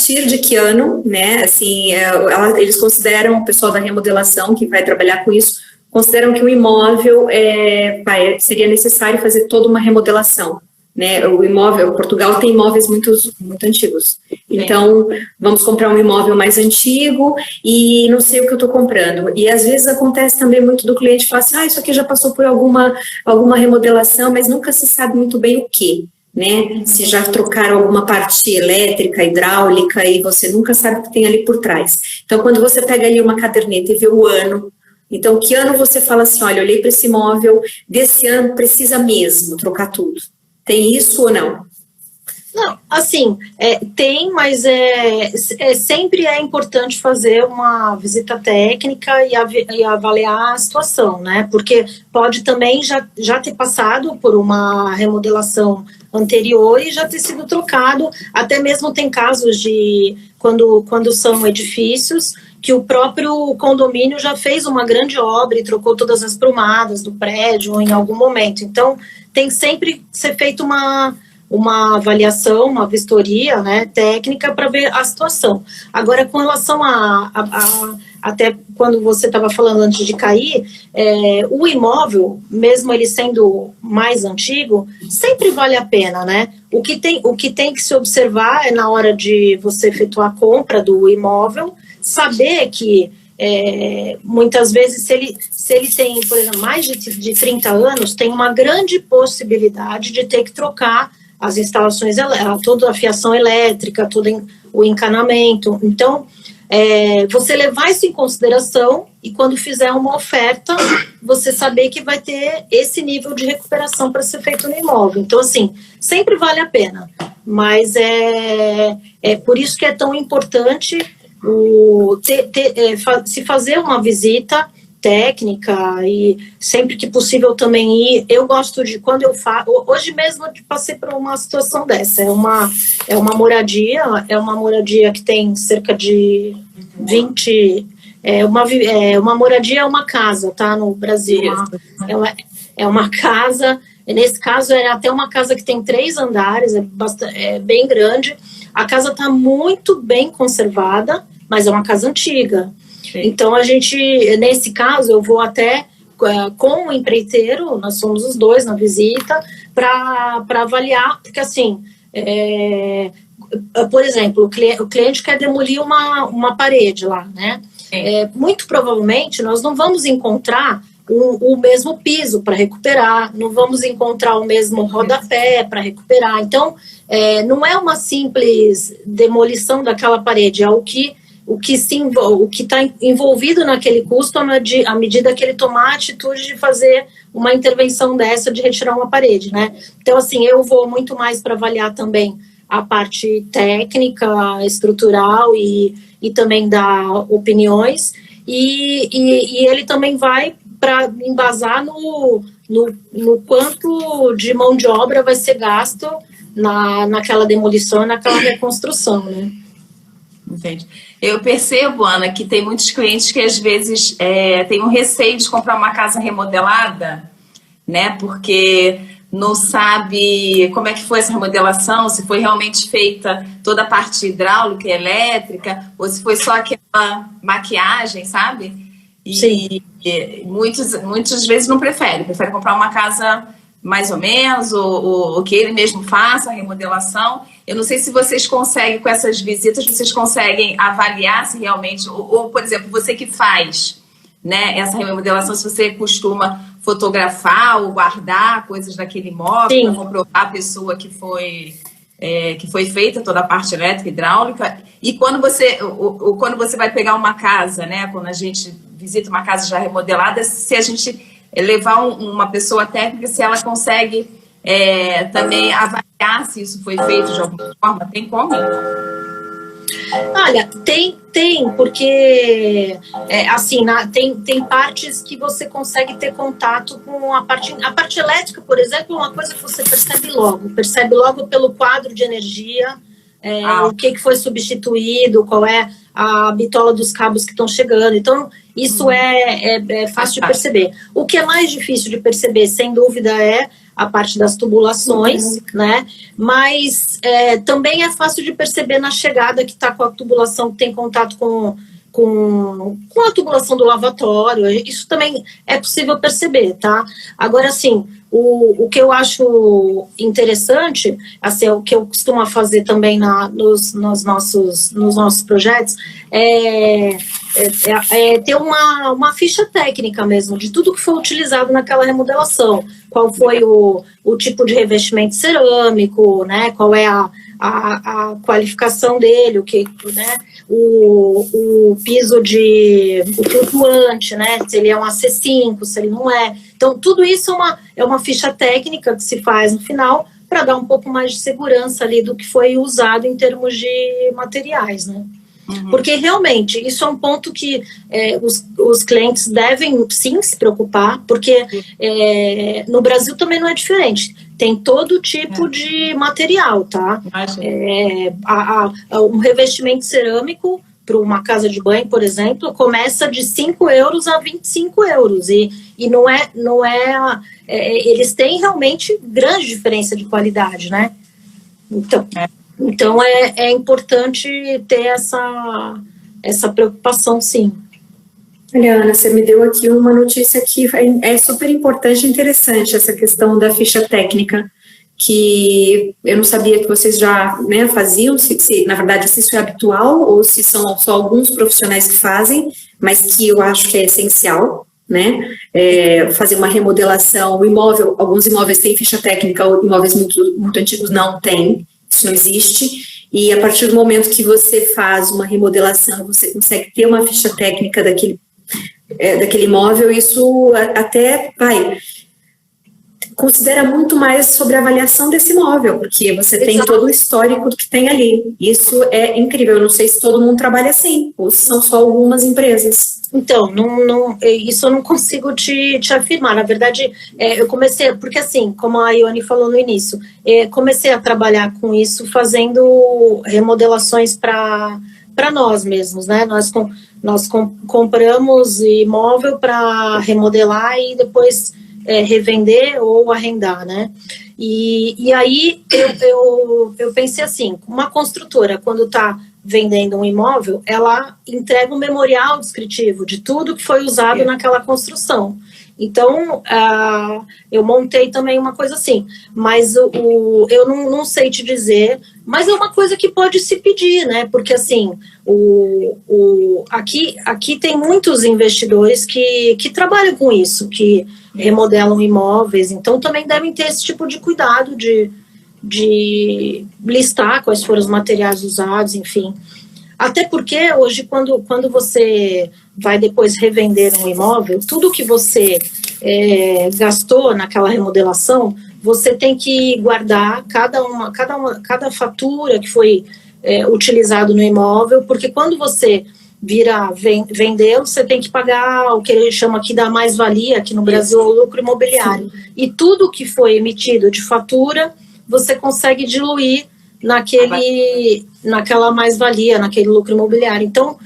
partir de que ano, né? Assim, eles consideram, o pessoal da remodelação que vai trabalhar com isso, consideram que o imóvel seria necessário fazer toda uma remodelação, né? O imóvel, Portugal tem imóveis muito antigos. Então, vamos comprar um imóvel mais antigo e não sei o que eu estou comprando. E às vezes acontece também muito do cliente falar assim, isso aqui já passou por alguma remodelação, mas nunca se sabe muito bem o que, né? Se já trocaram alguma parte elétrica, hidráulica, e você nunca sabe o que tem ali por trás. Então, quando você pega ali uma caderneta e vê o ano, então, que ano você fala assim, olha, olhei para esse imóvel, desse ano precisa mesmo trocar tudo. Tem isso ou não? Não, assim, tem, mas sempre é importante fazer uma visita técnica e avaliar a situação, né? Porque pode também já ter passado por uma remodelação anterior e já ter sido trocado. Até mesmo tem casos de quando são edifícios que o próprio condomínio já fez uma grande obra e trocou todas as prumadas do prédio em algum momento. Então, tem sempre que ser feita uma avaliação, uma vistoria, né, técnica para ver a situação. Agora, com relação até quando você estava falando antes de cair, o imóvel, mesmo ele sendo mais antigo, sempre vale a pena, né? O que tem que se observar é na hora de você efetuar a compra do imóvel, saber que muitas vezes se ele tem, por exemplo, mais de 30 anos, tem uma grande possibilidade de ter que trocar as instalações, toda a fiação elétrica, todo o encanamento. Então, você levar isso em consideração e quando fizer uma oferta, você saber que vai ter esse nível de recuperação para ser feito no imóvel. Então, assim, sempre vale a pena, mas é por isso que é tão importante se fazer uma visita técnica e sempre que possível também ir. Eu gosto de, quando eu faço, hoje mesmo eu passei por uma situação dessa, é uma moradia que tem cerca de 20, uma moradia é uma casa, tá, no Brasil, é uma casa, nesse caso é até uma casa que tem 3 andares, é bem grande, a casa está muito bem conservada, mas é uma casa antiga. Sim. Então, nesse caso, eu vou até com o empreiteiro, nós somos os dois na visita, para avaliar, porque assim, por exemplo, o cliente quer demolir uma parede lá, né? Muito provavelmente, nós não vamos encontrar o mesmo piso para recuperar, não vamos encontrar o mesmo rodapé para recuperar. Então, não é uma simples demolição daquela parede, é o que está envolvido naquele custo à medida que ele tomar a atitude de fazer uma intervenção dessa, de retirar uma parede, né? Então, assim, eu vou muito mais para avaliar também a parte técnica, estrutural e também dar opiniões, e ele também vai para embasar no quanto de mão de obra vai ser gasto naquela demolição, naquela reconstrução, né? Entendi. Eu percebo, Ana, que tem muitos clientes que às vezes têm um receio de comprar uma casa remodelada, né? Porque não sabe como é que foi essa remodelação, se foi realmente feita toda a parte hidráulica e elétrica, ou se foi só aquela maquiagem, sabe? Sim. E muitas vezes não prefere comprar uma casa mais ou menos, ou que ele mesmo faça a remodelação. Eu não sei se vocês conseguem, com essas visitas, vocês conseguem avaliar se realmente, ou por exemplo, você que faz, né, essa remodelação, se você costuma fotografar ou guardar coisas daquele imóvel para comprovar a pessoa que foi feita toda a parte elétrica, hidráulica. E quando você vai pegar uma casa, né, quando a gente visita uma casa já remodelada, se a gente levar uma pessoa técnica, se ela consegue também avaliar se isso foi feito de alguma forma, tem como? Olha, tem, porque assim, tem partes que você consegue ter contato com a parte elétrica, por exemplo, é uma coisa que você percebe logo pelo quadro de energia, o que foi substituído, qual é a bitola dos cabos que estão chegando. Então, isso é fácil de perceber. O que é mais difícil de perceber, sem dúvida, é a parte das tubulações, né? Mas também é fácil de perceber na chegada que está com a tubulação, que tem contato com a tubulação do lavatório. Isso também é possível perceber, tá? Agora, assim, o que eu acho interessante, assim, o que eu costumo fazer também nos nossos projetos, é ter uma ficha técnica mesmo, de tudo que foi utilizado naquela remodelação. Qual foi o tipo de revestimento cerâmico, né? Qual é a qualificação dele, né? O piso o flutuante, né? Se ele é um AC5, se ele não é. Então, tudo isso é uma ficha técnica que se faz no final para dar um pouco mais de segurança ali do que foi usado em termos de materiais, né? Uhum. Porque realmente isso é um ponto que os clientes devem sim se preocupar, porque no Brasil também não é diferente. Tem todo tipo de material, tá? Um revestimento cerâmico para uma casa de banho, por exemplo, começa de 5 euros a 25 euros. E não é eles têm realmente grande diferença de qualidade, né? Então é importante ter essa preocupação, sim. Olha, Ana, você me deu aqui uma notícia que é super importante e interessante, essa questão da ficha técnica, que eu não sabia que vocês já, né, faziam, na verdade, se isso é habitual ou se são só alguns profissionais que fazem, mas que eu acho que é essencial, né, fazer uma remodelação. O imóvel, alguns imóveis têm ficha técnica, imóveis muito antigos não têm, isso não existe. E a partir do momento que você faz uma remodelação, você consegue ter uma ficha técnica daquele imóvel, isso até considera muito mais sobre a avaliação desse imóvel, porque você tem todo o histórico do que tem ali. Isso é incrível. Eu não sei se todo mundo trabalha assim, ou se são só algumas empresas. Então, isso eu não consigo te afirmar. Na verdade, eu comecei, porque assim, como a Ione falou no início, comecei a trabalhar com isso fazendo remodelações para nós mesmos, né? Nós compramos imóvel para remodelar e depois revender ou arrendar, né? E aí eu pensei assim, uma construtora, quando está vendendo um imóvel, ela entrega um memorial descritivo de tudo que foi usado naquela construção. Então, eu montei também uma coisa assim, mas eu não sei te dizer, mas é uma coisa que pode se pedir, né? Porque, assim, aqui tem muitos investidores que trabalham com isso, que remodelam imóveis, então também devem ter esse tipo de cuidado de listar quais foram os materiais usados, enfim. Até porque hoje, quando você vai depois revender um imóvel, tudo que você gastou naquela remodelação, você tem que guardar cada fatura que foi utilizado no imóvel, porque quando você vendê-lo, você tem que pagar o que ele chama aqui da mais-valia, aqui no Brasil, o lucro imobiliário. Sim. E tudo que foi emitido de fatura, você consegue diluir naquela mais-valia, naquele lucro imobiliário. Então,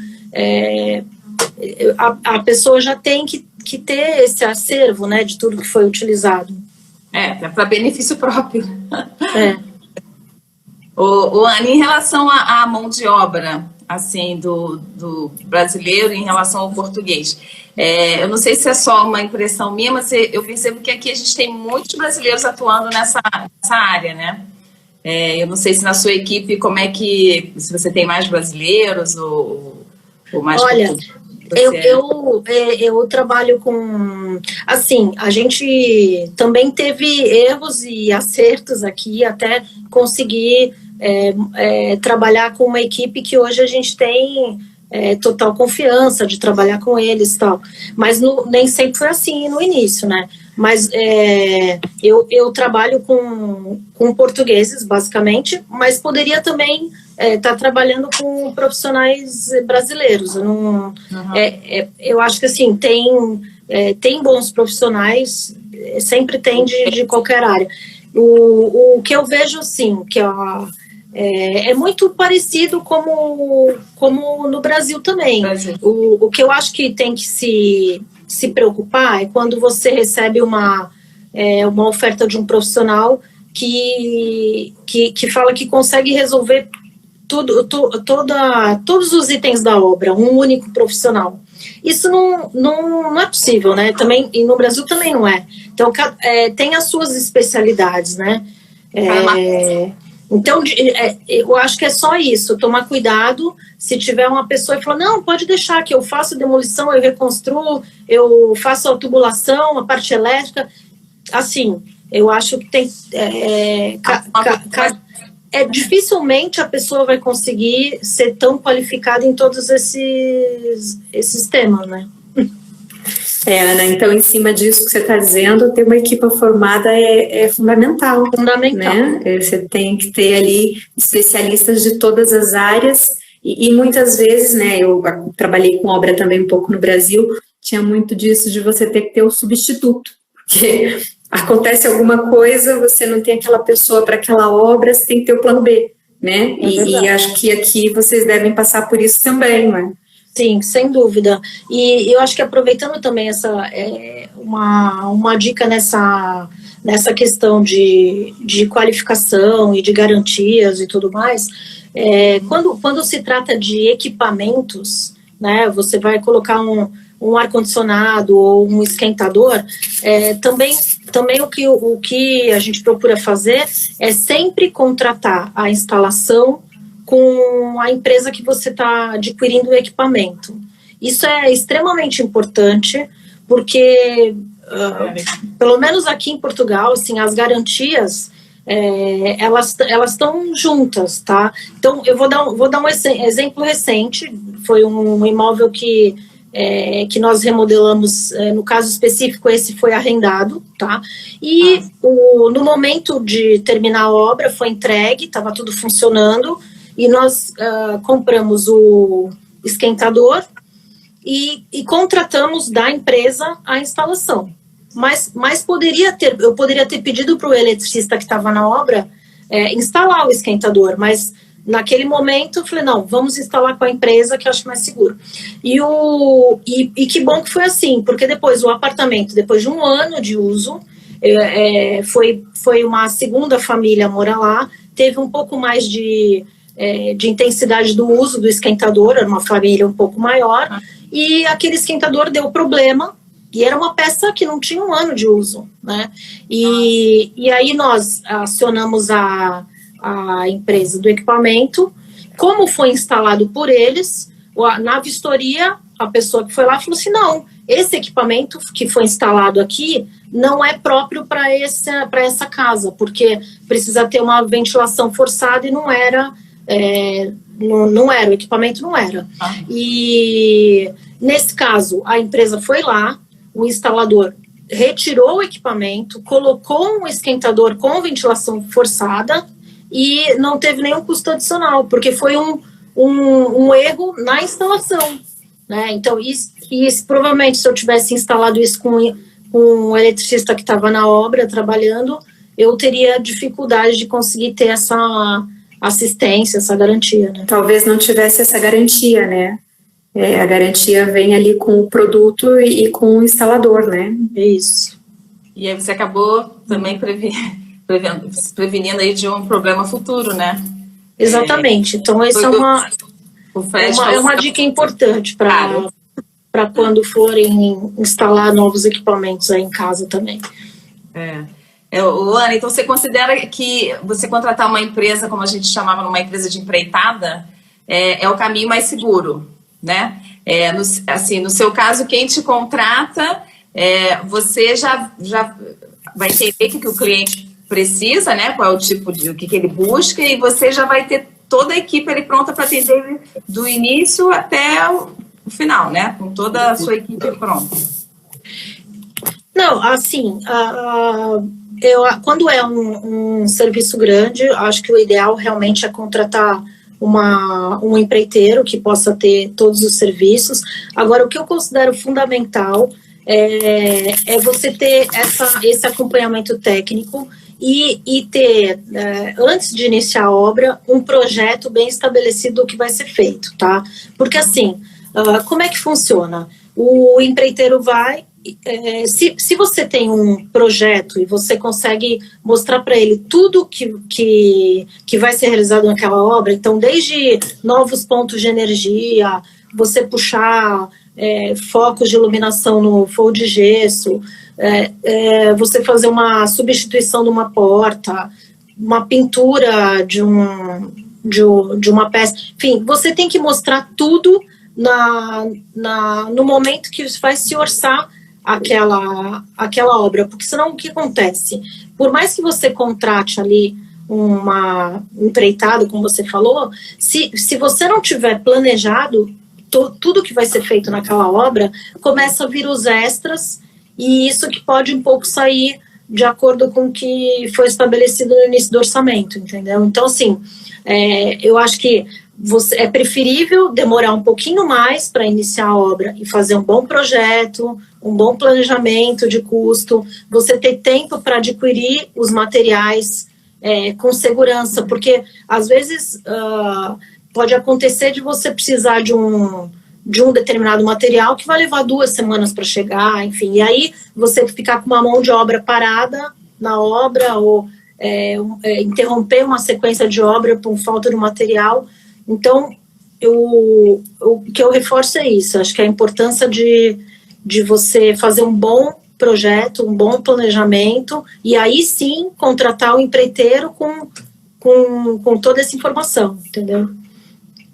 a pessoa já tem que ter esse acervo, né, de tudo que foi utilizado. Para benefício próprio. Ana, em relação à mão de obra, assim, do brasileiro em relação ao português, eu não sei se é só uma impressão minha, mas eu percebo que aqui a gente tem muitos brasileiros atuando nessa área, né? Eu não sei se na sua equipe, se você tem mais brasileiros ou mais... Olha, eu trabalho com... Assim, a gente também teve erros e acertos aqui até conseguir trabalhar com uma equipe que hoje a gente tem total confiança de trabalhar com eles e tal. Mas nem sempre foi assim no início, né? Mas eu trabalho com portugueses, basicamente, mas poderia também estar trabalhando com profissionais brasileiros. Eu acho que, assim, tem bons profissionais, sempre tem de qualquer área. O que eu vejo, assim, que é muito parecido como no Brasil também. O que eu acho que tem que se preocupar é quando você recebe uma uma oferta de um profissional que fala que consegue resolver todos os itens da obra, um único profissional. Isso não é possível, né? Também, e no Brasil também não é. Então, tem as suas especialidades, né? Então, eu acho que é só isso, tomar cuidado. Se tiver uma pessoa e falar, não, pode deixar que eu faço demolição, eu reconstruo, eu faço a tubulação, a parte elétrica. Assim, eu acho que tem... dificilmente a pessoa vai conseguir ser tão qualificada em todos esses temas, né? Ana, então, em cima disso que você está dizendo, ter uma equipe formada é fundamental. Fundamental. Né? Você tem que ter ali especialistas de todas as áreas e muitas vezes, né, eu trabalhei com obra também um pouco no Brasil, tinha muito disso de você ter que ter um substituto, porque acontece alguma coisa, você não tem aquela pessoa para aquela obra, você tem que ter o plano B, né? E acho que aqui vocês devem passar por isso também, não é? Sim, sem dúvida. E eu acho que aproveitando também uma dica nessa questão de qualificação e de garantias e tudo mais, quando se trata de equipamentos, né, você vai colocar um ar-condicionado ou um esquentador, também o que a gente procura fazer é sempre contratar a instalação com a empresa que você está adquirindo o equipamento. Isso é extremamente importante, porque, pelo menos aqui em Portugal, assim, as garantias, elas estão juntas, tá? Então, eu vou dar um exemplo recente, foi um imóvel que nós remodelamos, no caso específico, esse foi arrendado, tá? E no momento de terminar a obra, foi entregue, estava tudo funcionando, e nós compramos o esquentador e contratamos da empresa a instalação. Mas eu poderia ter pedido para o eletricista que estava na obra instalar o esquentador, mas naquele momento eu falei, não, vamos instalar com a empresa que eu acho mais seguro. E que bom que foi assim, porque depois o apartamento, depois de 1 ano de uso, foi uma segunda família morar lá, teve um pouco mais de intensidade do uso do esquentador, era uma família um pouco maior, e aquele esquentador deu problema, e era uma peça que não tinha 1 ano de uso, né? E aí nós acionamos a empresa do equipamento, como foi instalado por eles, na vistoria, a pessoa que foi lá falou assim, não, esse equipamento que foi instalado aqui não é próprio para essa casa, porque precisa ter uma ventilação forçada e não era, o equipamento não era. E nesse caso, a empresa foi lá, o instalador retirou o equipamento, colocou um esquentador com ventilação forçada e não teve nenhum custo adicional, porque foi um erro na instalação, né? Então, provavelmente, se eu tivesse instalado isso com um eletricista que estava na obra trabalhando, eu teria dificuldade de conseguir ter essa assistência, essa garantia, né? Talvez não tivesse essa garantia, né? A garantia vem ali com o produto e com o instalador, né? Isso. E aí você acabou também prevenindo aí de um problema futuro, né? Exatamente. Então, isso é uma dica importante para quando forem instalar novos equipamentos aí em casa também. Ana, então você considera que você contratar uma empresa, como a gente chamava, numa empresa de empreitada, é o caminho mais seguro, né? No seu caso, quem te contrata, você já vai entender o que o cliente precisa, né? Qual é o tipo o que ele busca, e você já vai ter toda a equipe ali pronta para atender ele do início até o final, né? Com toda a sua equipe pronta. Não, assim, quando é um serviço grande, acho que o ideal realmente é contratar um empreiteiro que possa ter todos os serviços. Agora, o que eu considero fundamental é você ter esse acompanhamento técnico e ter, antes de iniciar a obra, um projeto bem estabelecido do que vai ser feito, tá? Porque assim, como é que funciona? O empreiteiro vai, se você tem um projeto e você consegue mostrar para ele tudo que vai ser realizado naquela obra, então desde novos pontos de energia, você puxar focos de iluminação no forro de gesso, você fazer uma substituição de uma porta, uma pintura de uma peça, enfim, você tem que mostrar tudo no momento que vai se orçar aquela obra, porque senão o que acontece? Por mais que você contrate ali uma empreitada, como você falou, se você não tiver planejado tudo que vai ser feito naquela obra, começa a vir os extras, e isso que pode um pouco sair de acordo com o que foi estabelecido no início do orçamento, entendeu? Então, assim, eu acho que é preferível demorar um pouquinho mais para iniciar a obra e fazer um bom projeto, um bom planejamento de custo, você ter tempo para adquirir os materiais com segurança, porque às vezes pode acontecer de você precisar de um determinado material que vai levar 2 semanas para chegar, enfim, e aí você ficar com uma mão de obra parada na obra ou interromper uma sequência de obra por falta de material. Então, o que eu reforço é isso, acho que a importância de você fazer um bom projeto, um bom planejamento, e aí sim contratar o empreiteiro com toda essa informação, entendeu?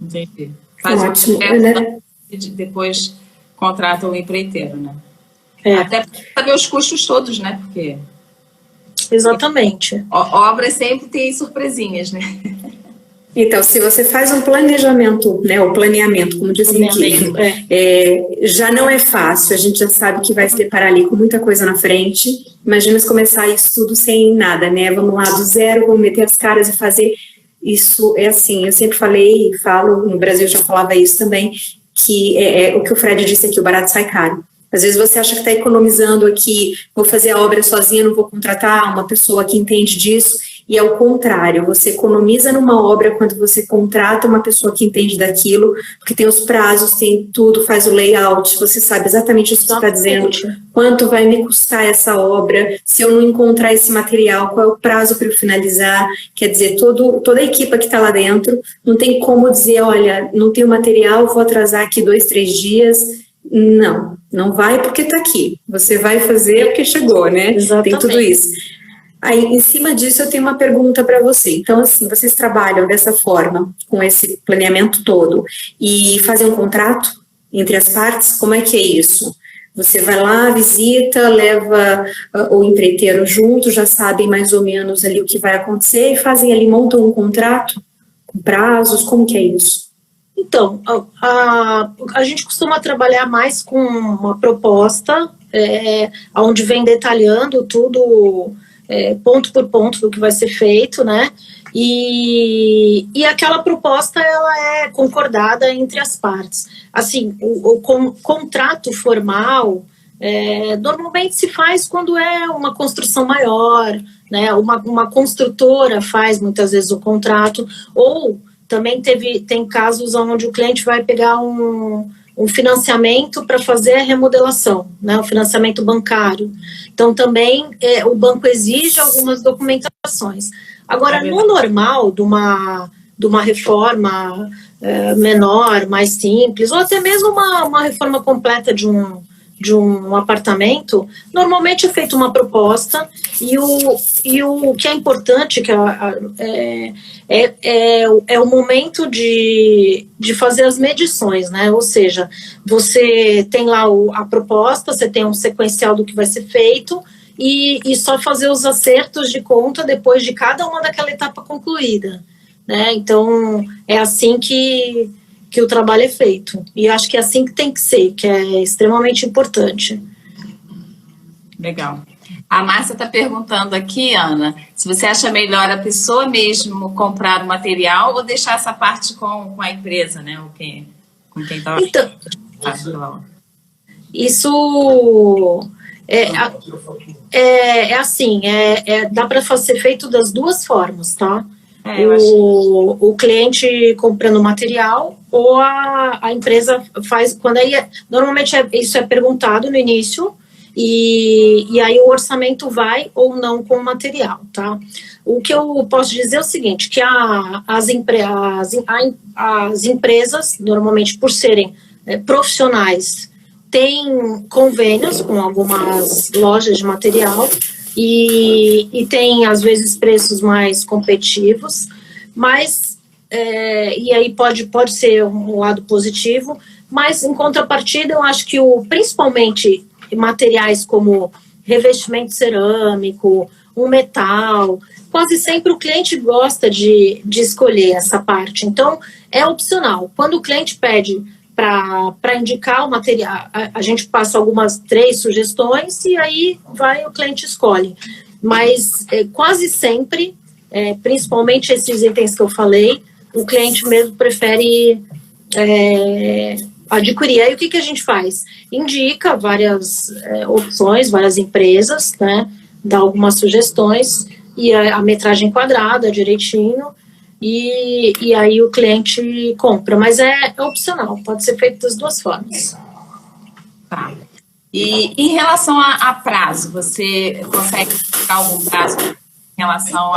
Entendi. Faz Ótimo, né? Depois contrata o empreiteiro, né? Até para saber os custos todos, né? Porque... Exatamente. Obras sempre tem surpresinhas, né? Então, se você faz um planejamento, né, o planeamento, como dizem aqui, já não é fácil, a gente já sabe que vai se deparar ali com muita coisa na frente. Imagina se começar isso tudo sem nada, né? Vamos lá do zero, vamos meter as caras e fazer. Isso é assim, eu sempre falei e falo, no Brasil eu já falava isso também, que o que o Fred disse aqui, o barato sai caro. Às vezes você acha que está economizando aqui, vou fazer a obra sozinha, não vou contratar uma pessoa que entende disso, e ao contrário, você economiza numa obra quando você contrata uma pessoa que entende daquilo, porque tem os prazos, tem tudo, faz o layout, você sabe exatamente o que você está dizendo, quanto vai me custar essa obra, se eu não encontrar esse material, qual é o prazo para eu finalizar, quer dizer, toda a equipe que está lá dentro, não tem como dizer, olha, não tenho material, vou atrasar aqui 2, 3 dias, não vai porque está aqui, você vai fazer porque chegou, né? Exatamente. Tem tudo isso. Aí, em cima disso, eu tenho uma pergunta para você. Então, assim, vocês trabalham dessa forma, com esse planeamento todo, e fazem um contrato entre as partes? Como é que é isso? Você vai lá, visita, leva o empreiteiro junto, já sabem mais ou menos ali o que vai acontecer, e fazem ali, montam um contrato com prazos, como que é isso? Então, a gente costuma trabalhar mais com uma proposta, onde vem detalhando tudo, ponto por ponto do que vai ser feito, né? E aquela proposta, ela é concordada entre as partes. Assim, o contrato formal normalmente se faz quando é uma construção maior, né? Uma construtora faz muitas vezes o contrato, ou também tem casos onde o cliente vai pegar um financiamento para fazer a remodelação, né, o financiamento bancário. Então, também o banco exige algumas documentações. Agora, no normal de uma reforma menor, mais simples, ou até mesmo uma reforma completa de um apartamento, normalmente é feita uma proposta, e o que é importante que é o momento de fazer as medições, né? Ou seja, você tem lá a proposta, você tem um sequencial do que vai ser feito, e só fazer os acertos de conta depois de cada uma daquela etapa concluída, né? Então, é assim que o trabalho é feito. E acho que é assim que tem que ser, que é extremamente importante. Legal. A Márcia está perguntando aqui, Ana, se você acha melhor a pessoa mesmo comprar o material ou deixar essa parte com a empresa, né? Ou com quem estava... Então, isso assim, dá para ser feito das duas formas, tá? O cliente comprando material, ou a empresa faz, normalmente isso é perguntado no início, e aí o orçamento vai ou não com o material, tá? O que eu posso dizer é o seguinte, que as empresas, normalmente por serem profissionais, têm convênios com algumas lojas de material e tem, às vezes, preços mais competitivos, mas, e aí pode ser um lado positivo, mas, em contrapartida, eu acho que principalmente materiais como revestimento cerâmico, um metal, quase sempre o cliente gosta de escolher essa parte. Então, é opcional. Quando o cliente pede para indicar o material, a gente passa algumas 3 sugestões e aí o cliente escolhe. Mas quase sempre, principalmente esses itens que eu falei, o cliente mesmo prefere adquirir. Aí o que a gente faz? Indica várias opções, várias empresas, né? Dá algumas sugestões e a metragem quadrada direitinho e aí o cliente compra. Mas é opcional, pode ser feito das 2 formas. Tá. E em relação a prazo, você consegue ficar algum prazo em relação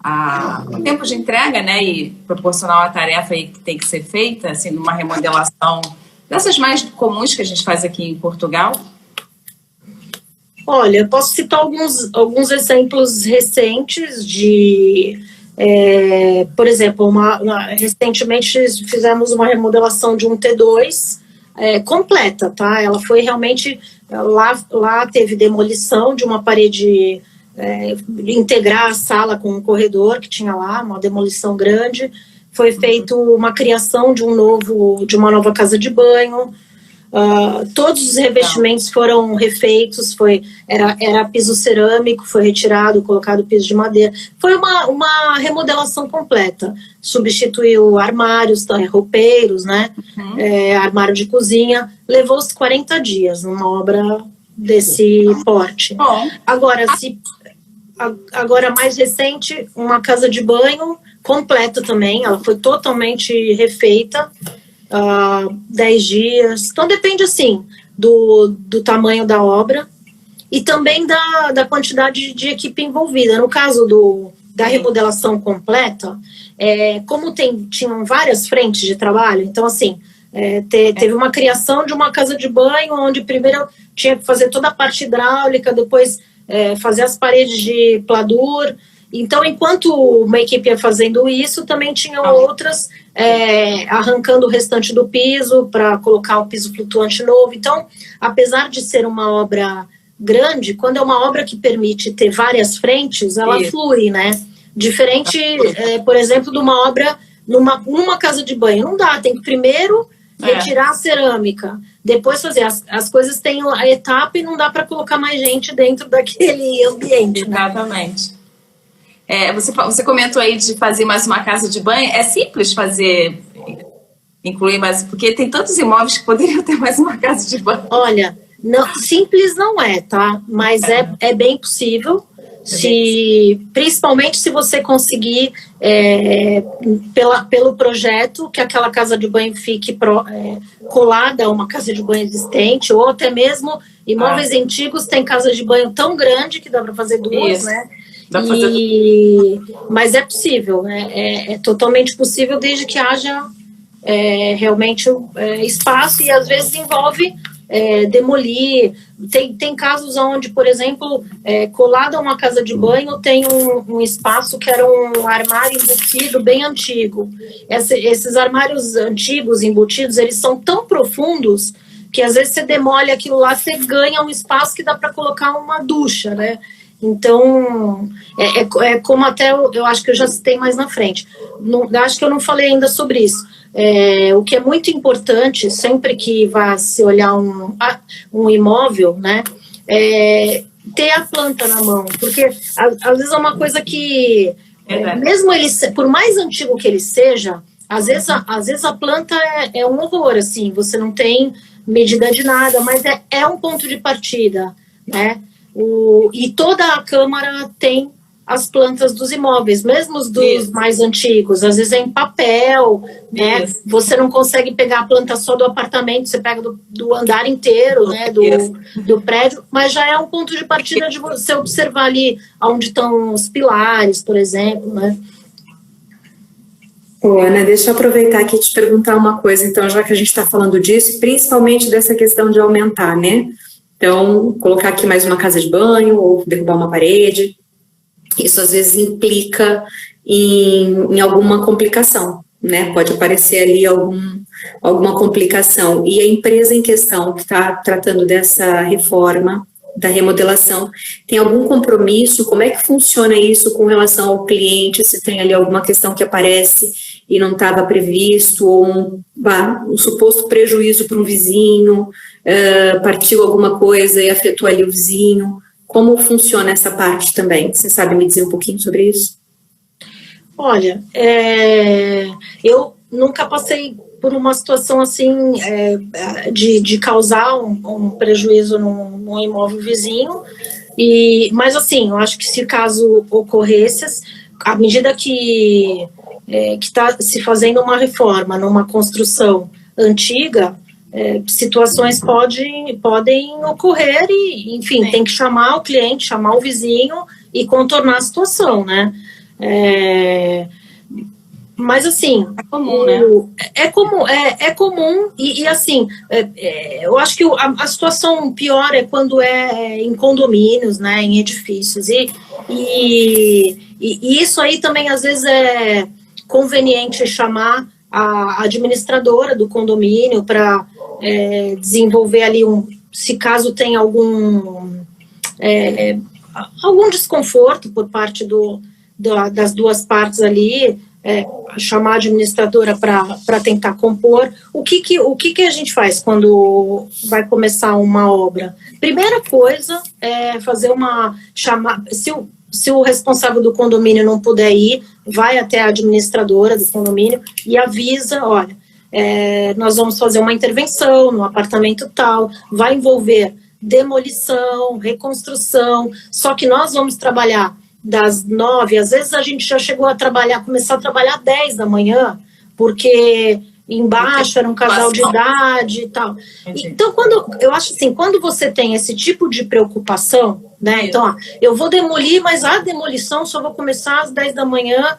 ao tempo de entrega, né, e proporcional à tarefa aí que tem que ser feita, assim, numa remodelação dessas mais comuns que a gente faz aqui em Portugal? Olha, eu posso citar alguns exemplos recentes por exemplo, recentemente fizemos uma remodelação de um T2 completa, tá? Ela foi realmente, lá teve demolição de uma parede, integrar a sala com um corredor que tinha lá, uma demolição grande, foi feito uma criação de uma nova casa de banho, todos os revestimentos foram refeitos, era piso cerâmico, foi retirado, colocado piso de madeira. Foi uma remodelação completa. Substituiu armários, roupeiros, né? Armário de cozinha. Levou-se 40 dias numa obra desse porte. Agora, mais recente, uma casa de banho completa também. Ela foi totalmente refeita. 10 dias, então depende assim do tamanho da obra e também da quantidade de equipe envolvida. No caso da remodelação completa, como tinham várias frentes de trabalho, então assim, teve uma criação de uma casa de banho onde primeiro tinha que fazer toda a parte hidráulica, depois fazer as paredes de pladur. Então, enquanto uma equipe ia fazendo isso, também tinham outras arrancando o restante do piso para colocar o piso flutuante novo. Então, apesar de ser uma obra grande, quando é uma obra que permite ter várias frentes, ela flui, né? Diferente, por exemplo, de uma obra numa casa de banho. Não dá, tem que primeiro retirar a cerâmica, depois fazer. As coisas têm a etapa e não dá para colocar mais gente dentro daquele ambiente. Exatamente. Você comentou aí de fazer mais uma casa de banho. É simples incluir mais, porque tem tantos imóveis que poderiam ter mais uma casa de banho. Olha, simples não é, tá? Mas é bem possível, principalmente se você conseguir, pelo projeto, que aquela casa de banho fique colada a uma casa de banho existente, ou até mesmo imóveis antigos tem casa de banho tão grande que dá para fazer 2, né? Mas é possível, é totalmente possível desde que haja realmente espaço e às vezes envolve demolir. Tem casos onde, por exemplo, colado a uma casa de banho tem um espaço que era um armário embutido bem antigo. Esses armários antigos embutidos, eles são tão profundos que às vezes você demole aquilo lá, você ganha um espaço que dá para colocar uma ducha, né? Então, como até eu acho que eu já citei mais na frente. Acho que eu não falei ainda sobre isso. O que é muito importante, sempre que vai se olhar um imóvel, né, ter a planta na mão. Porque, às vezes, é uma coisa que, mesmo ele, por mais antigo que ele seja, às vezes a planta é um horror, assim, você não tem medida de nada, mas é um ponto de partida, né? E toda a Câmara tem as plantas dos imóveis, mesmo os dos mais antigos, às vezes é em papel, né? Você não consegue pegar a planta só do apartamento, você pega do andar inteiro, né? Do prédio, mas já é um ponto de partida de você observar ali onde estão os pilares, por exemplo, né? Ô, Ana, deixa eu aproveitar aqui e te perguntar uma coisa, então, já que a gente está falando disso, principalmente dessa questão de aumentar, né? Então, colocar aqui mais uma casa de banho ou derrubar uma parede, isso às vezes implica em alguma complicação, né? Pode aparecer ali alguma complicação. E a empresa em questão que está tratando dessa reforma, da remodelação, tem algum compromisso? Como é que funciona isso com relação ao cliente? Se tem ali alguma questão que aparece e não estava previsto, ou um suposto prejuízo para um vizinho, partiu alguma coisa e afetou ali o vizinho. Como funciona essa parte também? Você sabe me dizer um pouquinho sobre isso? Olha, eu nunca passei por uma situação assim de causar um prejuízo num imóvel vizinho, mas assim, eu acho que se caso ocorresse, à medida que está se fazendo uma reforma numa construção antiga, situações podem ocorrer e, enfim, tem que chamar o cliente, chamar o vizinho e contornar a situação, né? Mas assim, é comum, né? É comum e assim, eu acho que a situação pior é quando é em condomínios, né, em edifícios e isso aí também às vezes é conveniente chamar a administradora do condomínio para desenvolver ali se caso tem algum desconforto por parte das duas partes ali, chamar a administradora para tentar compor. O que a gente faz quando vai começar uma obra? Primeira coisa é fazer se o responsável do condomínio não puder ir, vai até a administradora do condomínio e avisa, olha, nós vamos fazer uma intervenção no apartamento tal, vai envolver demolição, reconstrução, só que nós vamos trabalhar das 9, às vezes a gente já chegou a começar a trabalhar 10 da manhã, porque embaixo era um casal de idade e tal. Então, eu acho assim, quando você tem esse tipo de preocupação, né, então, eu vou demolir, mas a demolição só vou começar às 10 da manhã,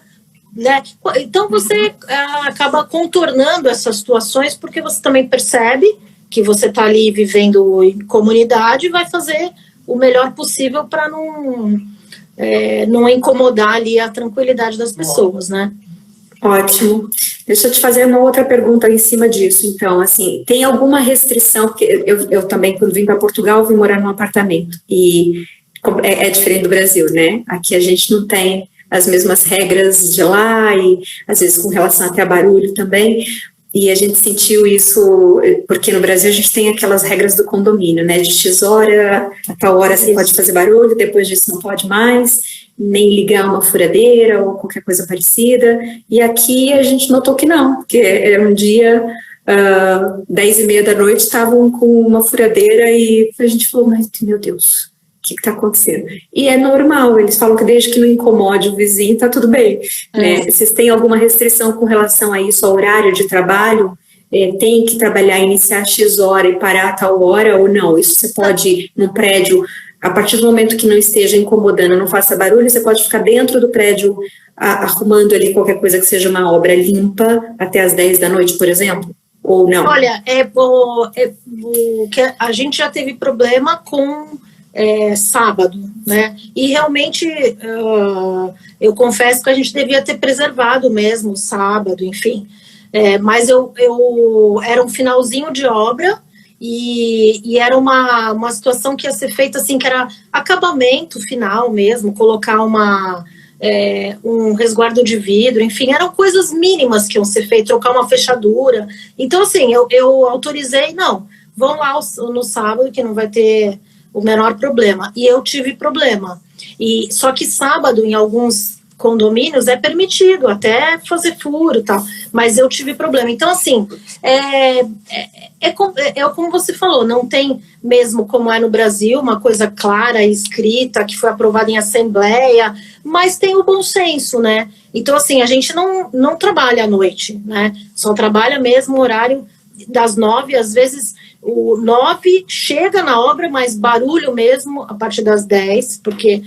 né, então você acaba contornando essas situações, porque você também percebe que você está ali vivendo em comunidade e vai fazer o melhor possível para não incomodar ali a tranquilidade das pessoas, né? Ótimo. Deixa eu te fazer uma outra pergunta em cima disso. Então, assim, tem alguma restrição? Porque eu também, quando vim para Portugal, vim morar num apartamento. E é diferente do Brasil, né? Aqui a gente não tem as mesmas regras de lá, e às vezes com relação até a barulho também. E a gente sentiu isso, porque no Brasil a gente tem aquelas regras do condomínio, né? De X hora, a tal hora você pode fazer barulho, depois disso não pode mais, nem ligar uma furadeira ou qualquer coisa parecida. E aqui a gente notou que não, porque era um dia, 10h30 da noite, estavam com uma furadeira e a gente falou, mas meu Deus, o que está acontecendo? E é normal, eles falam que desde que não incomode o vizinho, está tudo bem. Né? Vocês têm alguma restrição com relação a isso, ao horário de trabalho? Tem que trabalhar, iniciar X hora e parar a tal hora ou não? Isso você pode, num prédio, a partir do momento que não esteja incomodando, não faça barulho, você pode ficar dentro do prédio arrumando ali qualquer coisa que seja uma obra limpa até as 10 da noite, por exemplo? Ou não? Olha, que a gente já teve problema com sábado, né? E realmente eu confesso que a gente devia ter preservado mesmo o sábado, enfim. Mas era um finalzinho de obra e era uma situação que ia ser feita assim, que era acabamento final mesmo, colocar um resguardo de vidro, enfim, eram coisas mínimas que iam ser feitas, trocar uma fechadura. Então, assim, eu autorizei, não, vão lá no sábado que não vai ter o menor problema. E eu tive problema. Só que sábado, em alguns condomínios, é permitido até fazer furo e tal. Mas eu tive problema. Então, assim, como você falou, não tem mesmo como é no Brasil, uma coisa clara, escrita, que foi aprovada em assembleia, mas tem o bom senso, né? Então, assim, a gente não trabalha à noite, né? Só trabalha mesmo o horário das 9, às vezes o 9 chega na obra, mas barulho mesmo a partir das 10, porque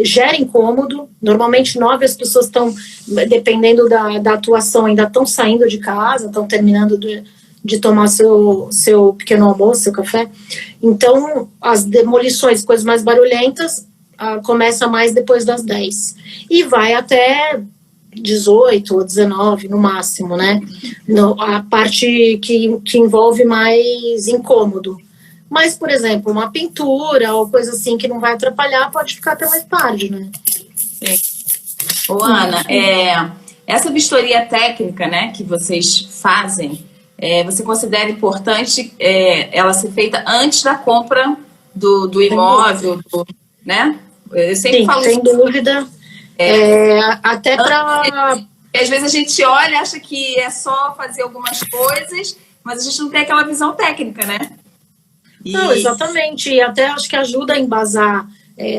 gera incômodo. Normalmente 9 as pessoas estão, dependendo da atuação, ainda estão saindo de casa, estão terminando de tomar seu pequeno almoço, seu café. Então, as demolições, coisas mais barulhentas, começa mais depois das 10. E vai até 18 ou 19 no máximo, né? A parte que envolve mais incômodo. Mas, por exemplo, uma pintura ou coisa assim que não vai atrapalhar pode ficar até mais tarde, né? Sim. Ô, Ana, essa vistoria técnica, né, que vocês fazem, você considera importante ela ser feita antes da compra do imóvel, né? Eu sempre falo sem dúvida. Até para... Às vezes a gente olha e acha que é só fazer algumas coisas, mas a gente não tem aquela visão técnica, né? Não, exatamente. E até acho que ajuda a embasar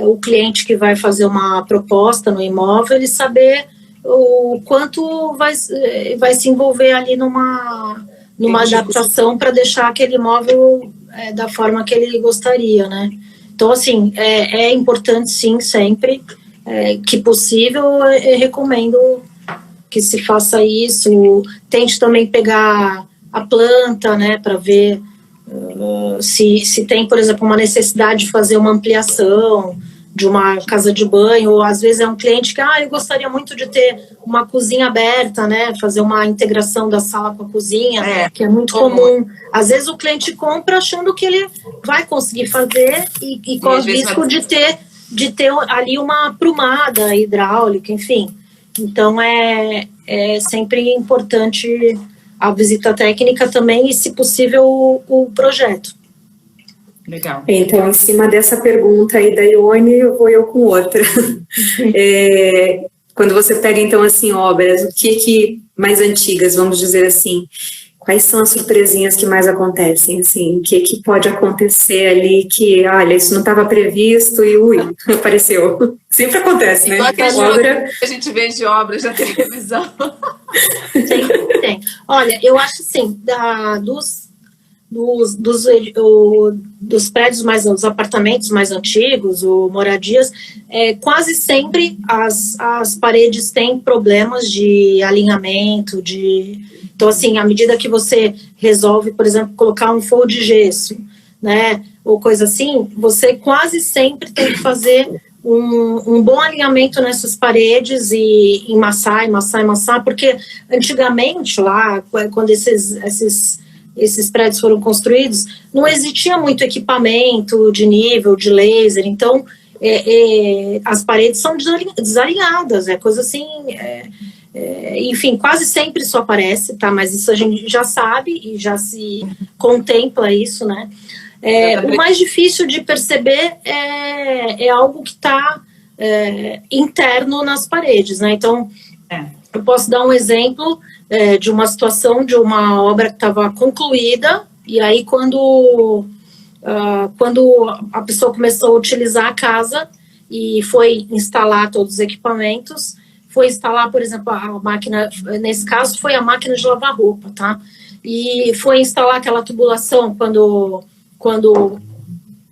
o cliente que vai fazer uma proposta no imóvel, ele saber o quanto vai se envolver ali numa adaptação para deixar aquele imóvel da forma que ele gostaria, né? Então, assim, é importante, sim, sempre... que possível, eu recomendo que se faça isso. Tente também pegar a planta, né, para ver se tem, por exemplo, uma necessidade de fazer uma ampliação de uma casa de banho, ou às vezes é um cliente que, eu gostaria muito de ter uma cozinha aberta, né, fazer uma integração da sala com a cozinha, que é muito comum. Às vezes o cliente compra achando que ele vai conseguir fazer e corre o risco de ter ali uma aprumada hidráulica, enfim. Então, é sempre importante a visita técnica também e, se possível, o projeto. Legal. Então, em cima dessa pergunta aí da Ione, eu vou com outra. Quando você pega, então, assim, obras, o que mais antigas, vamos dizer assim, quais são as surpresinhas que mais acontecem, assim, o que pode acontecer ali que, olha, isso não estava previsto e, apareceu. Sempre acontece, né? A gente vê de obras na televisão. Sempre tem. Olha, eu acho assim, dos prédios os apartamentos mais antigos, ou moradias, quase sempre as paredes têm problemas de alinhamento, Então, assim, à medida que você resolve, por exemplo, colocar um forro de gesso, né, ou coisa assim, você quase sempre tem que fazer um bom alinhamento nessas paredes e emassar, porque antigamente, lá, quando esses prédios foram construídos, não existia muito equipamento de nível, de laser, então as paredes são desalinhadas, coisa assim... enfim, quase sempre isso aparece, tá? Mas isso a gente já sabe e já se contempla isso, né? O mais difícil de perceber é algo que está interno nas paredes, né? Então, eu posso dar um exemplo de uma situação de uma obra que estava concluída, e aí quando a pessoa começou a utilizar a casa e foi instalar todos os equipamentos, foi instalar, por exemplo, a máquina, nesse caso foi a máquina de lavar roupa, tá? E foi instalar aquela tubulação quando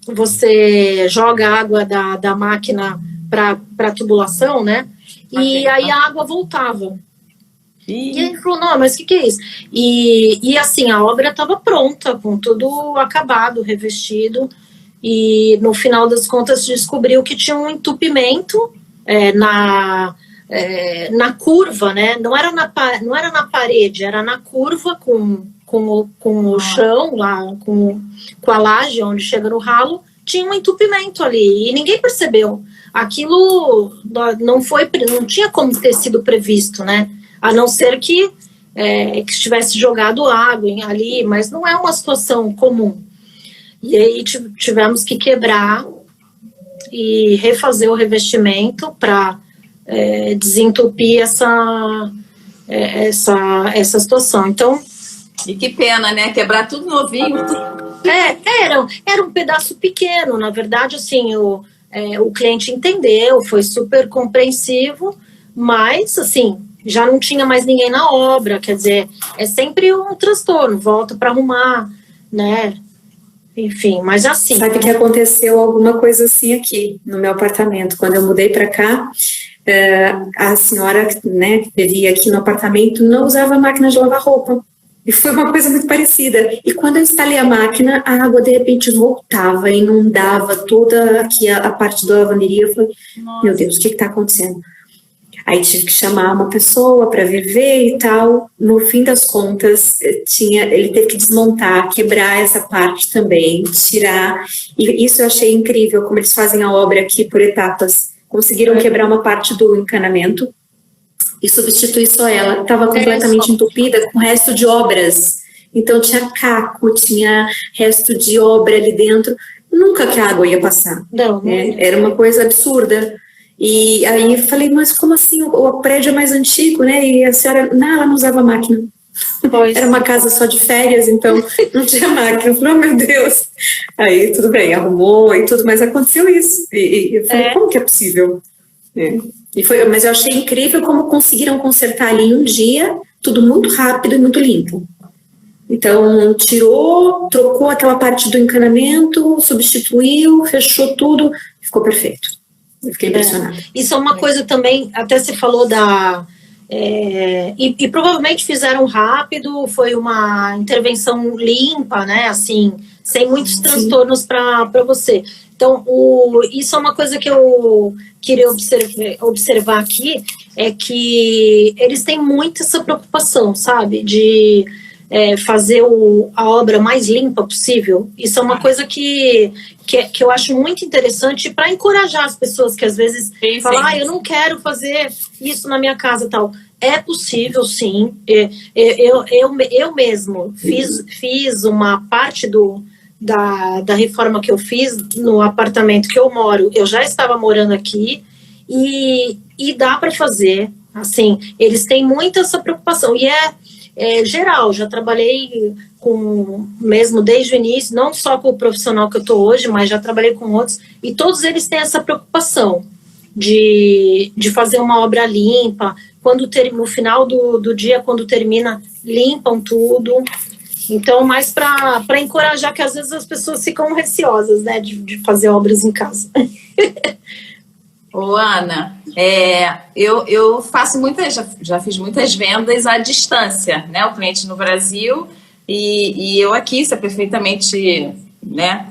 você joga a água da máquina para a tubulação, né? E aí a água voltava. E ele falou, não, mas o que é isso? E assim, a obra estava pronta, com tudo acabado, revestido, e no final das contas descobriu que tinha um entupimento na curva, né? Não era na parede, era na curva com o chão, lá, com a laje onde chega no ralo, tinha um entupimento ali, e ninguém percebeu. Aquilo não tinha como ter sido previsto, né? A não ser que estivesse jogado água ali, mas não é uma situação comum. E aí tivemos que quebrar e refazer o revestimento para desentupir essa situação. Então, e que pena, né? Quebrar tudo novinho. Era um pedaço pequeno, na verdade, assim, o cliente entendeu, foi super compreensivo, mas, assim, já não tinha mais ninguém na obra, quer dizer, é sempre um transtorno, volta para arrumar, né? Enfim, mas assim... Sabe que aconteceu alguma coisa assim aqui, no meu apartamento, quando eu mudei para cá, a senhora, né, que vivia aqui no apartamento, não usava máquina de lavar roupa. E foi uma coisa muito parecida. E quando eu instalei a máquina, a água de repente voltava, inundava toda aqui a parte da lavanderia. Eu falei, meu Deus, o que está acontecendo? Aí tive que chamar uma pessoa para ver e tal. No fim das contas, ele teve que desmontar, quebrar essa parte também, tirar. E isso eu achei incrível, como eles fazem a obra aqui por etapas. Conseguiram quebrar uma parte do encanamento e substituir só ela. Estava completamente entupida com o resto de obras. Então tinha caco, tinha resto de obra ali dentro. Nunca que a água ia passar. Não. Era uma coisa absurda. E aí eu falei, mas como assim? O prédio é mais antigo, né? E a senhora, não, ela não usava máquina. Era uma casa só de férias, então não tinha máquina. Eu falei, oh meu Deus. Aí tudo bem, arrumou e tudo, mas aconteceu isso. E eu falei, como que é possível? Mas eu achei incrível como conseguiram consertar ali em um dia, tudo muito rápido e muito limpo. Então, trocou aquela parte do encanamento, substituiu, fechou tudo, ficou perfeito. Eu fiquei impressionada. Isso é uma coisa também, até você falou e provavelmente fizeram rápido, foi uma intervenção limpa, né, assim, sem muitos transtornos para você. Então, isso é uma coisa que eu queria observar aqui, é que eles têm muito essa preocupação, sabe, de fazer a obra mais limpa possível. Isso é uma coisa que eu acho muito interessante para encorajar as pessoas que às vezes falam, eu não quero fazer isso na minha casa e tal. É possível, sim. Eu mesmo fiz uma parte da reforma que eu fiz no apartamento que eu moro. Eu já estava morando aqui e dá para fazer. Assim, eles têm muito essa preocupação. E geral, já trabalhei mesmo desde o início, não só com o profissional que eu estou hoje, mas já trabalhei com outros, e todos eles têm essa preocupação de fazer uma obra limpa, no final do dia, quando termina, limpam tudo. Então, mais para encorajar, que às vezes as pessoas ficam receosas, né, de fazer obras em casa. Ô, Ana, eu faço já fiz muitas vendas à distância, né? O cliente no Brasil e eu aqui, isso é perfeitamente, né?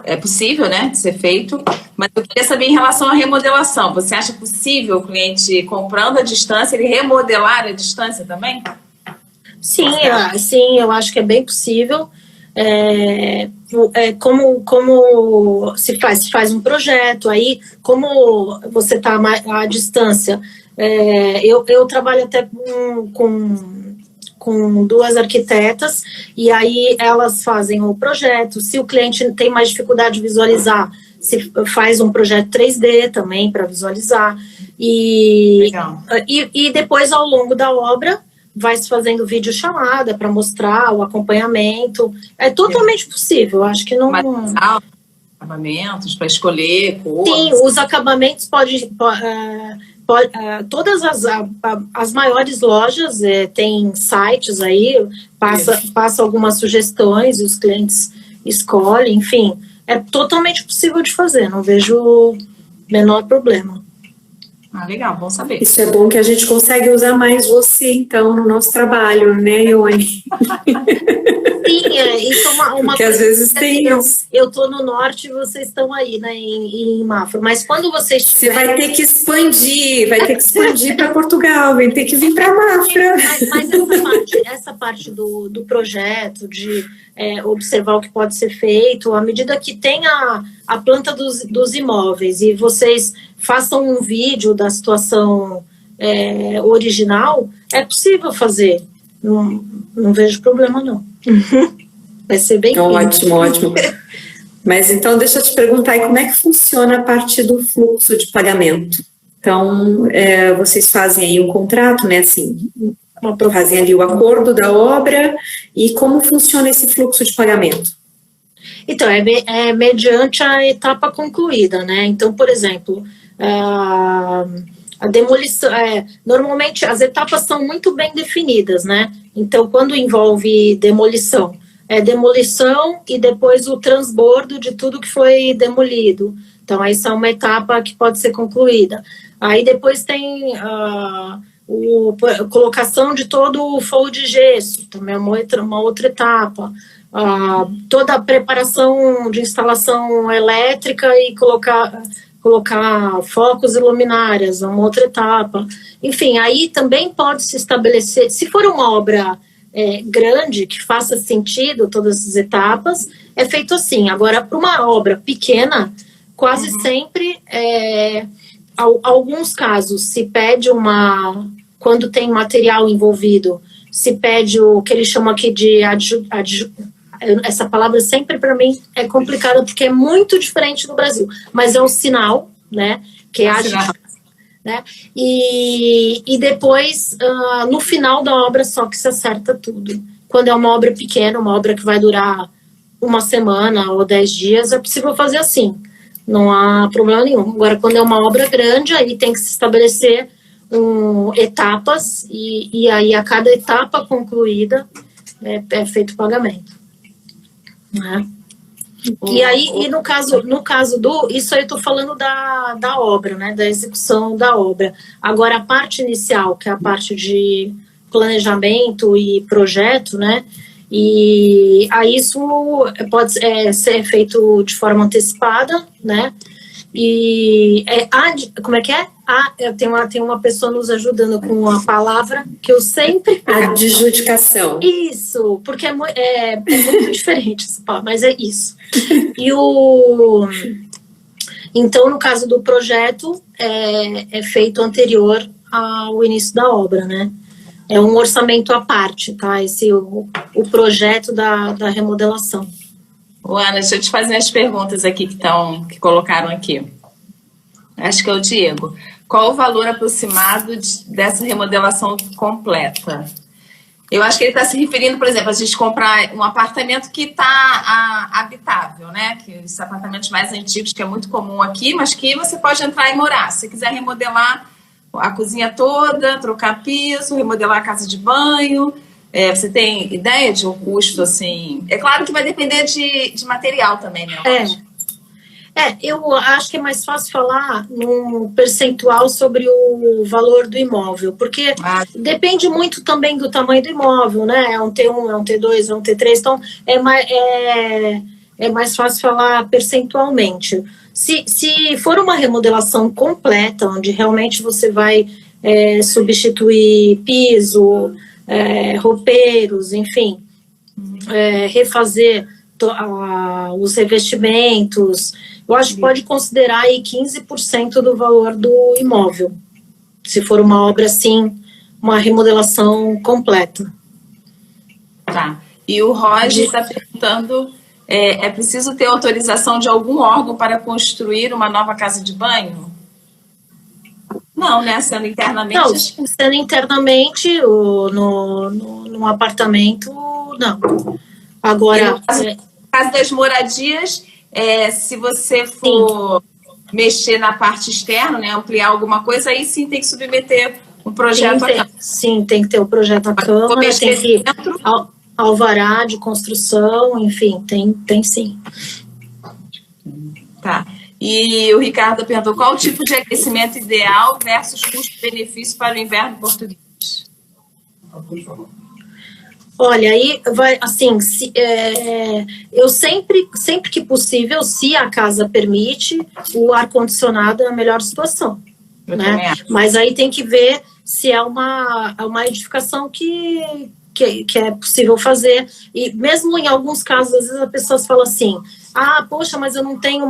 É possível, né, de ser feito. Mas eu queria saber em relação à remodelação. Você acha possível o cliente comprando à distância, ele remodelar à distância também? Sim, eu acho que é bem possível. Como se faz um projeto aí, como você está à distância, eu trabalho até com duas arquitetas, e aí elas fazem o projeto. Se o cliente tem mais dificuldade de visualizar, se faz um projeto 3D também para visualizar, e depois, ao longo da obra, vai se fazendo videochamada para mostrar o acompanhamento. É totalmente possível, acho que não... Mas, acabamentos para escolher cores. Sim, os acabamentos todas as maiores lojas têm sites aí, passa algumas sugestões e os clientes escolhem, enfim, é totalmente possível de fazer, não vejo menor problema. Legal, bom saber. Isso é bom que a gente consegue usar mais você, então, no nosso trabalho, né, Ione? Sim, isso é uma porque às vezes tem isso. Eu estou no norte e vocês estão aí, né, em Mafra, mas quando vocês tiverem... Você vai ter que expandir para Portugal, vai ter que vir para Mafra. Mas essa parte do projeto, de observar o que pode ser feito, à medida que tem a planta dos imóveis e vocês façam um vídeo da situação original, é possível fazer. Não vejo problema, não. Vai ser bem ótimo. Mas então, deixa eu te perguntar aí, como é que funciona a parte do fluxo de pagamento? Então, vocês fazem aí um contrato, né, assim, fazem ali o acordo da obra, e como funciona esse fluxo de pagamento? Então, é mediante a etapa concluída, né? Então, por exemplo, a demolição, normalmente as etapas são muito bem definidas, né? Então, quando envolve demolição, é demolição e depois o transbordo de tudo que foi demolido. Então, essa é uma etapa que pode ser concluída. Aí depois tem a colocação de todo o forro de gesso, também é uma outra etapa. Toda a preparação de instalação elétrica e colocar focos e luminárias, uma outra etapa. Enfim, aí também pode se estabelecer, se for uma obra grande, que faça sentido todas as etapas, é feito assim. Agora, para uma obra pequena, quase sempre, alguns casos, se pede quando tem material envolvido, se pede o que eles chamam aqui de essa palavra sempre para mim é complicada porque é muito diferente do Brasil, mas é um sinal, né, que é né, e depois no final da obra só que se acerta tudo. Quando é uma obra pequena, uma obra que vai durar uma semana ou 10 dias, é possível fazer assim, não há problema nenhum. Agora, quando é uma obra grande, aí tem que se estabelecer etapas e aí a cada etapa concluída é feito o pagamento. Né? E aí, no caso isso aí eu estou falando da obra, né, da execução da obra. Agora, a parte inicial, que é a parte de planejamento e projeto, né, e aí isso pode ser feito de forma antecipada, né, e como é que é? Tem uma pessoa nos ajudando com a palavra que eu sempre... Adjudicação. Isso, porque é muito diferente essa palavra, mas é isso. Então, no caso do projeto, é feito anterior ao início da obra, né? É um orçamento à parte, tá? O projeto da remodelação. Ana, deixa eu te fazer as perguntas aqui que colocaram aqui. Acho que é o Diego. Qual o valor aproximado dessa remodelação completa? Eu acho que ele está se referindo, por exemplo, a gente comprar um apartamento que está habitável, né? Que esses apartamentos mais antigos, que é muito comum aqui, mas que você pode entrar e morar. Se você quiser remodelar a cozinha toda, trocar piso, remodelar a casa de banho, você tem ideia de um custo assim? É claro que vai depender de material também, né? Eu acho que é mais fácil falar num percentual sobre o valor do imóvel, porque depende muito também do tamanho do imóvel, né? É um T1, é um T2, é um T3, então é mais fácil falar percentualmente. Se for uma remodelação completa, onde realmente você vai substituir piso, roupeiros, enfim, refazer os revestimentos, eu acho que pode considerar aí 15% do valor do imóvel, se for uma obra assim, uma remodelação completa. Tá. E o Roger está perguntando, é preciso ter autorização de algum órgão para construir uma nova casa de banho? Não, né? Sendo internamente... Não, sendo internamente no apartamento, não. Agora... No caso das moradias... se você for mexer na parte externa, né, ampliar alguma coisa, aí sim tem que submeter um projeto à Câmara. Sim, tem que ter o projeto à Câmara, tem que alvará de construção, enfim, tem sim. Tá. E o Ricardo perguntou qual o tipo de aquecimento ideal versus custo-benefício para o inverno português? Olha, aí vai, assim, eu sempre que possível, se a casa permite, o ar-condicionado é a melhor situação, né? Mas aí tem que ver se é uma edificação que é possível fazer, e mesmo em alguns casos, às vezes as pessoas falam assim, poxa, mas eu não tenho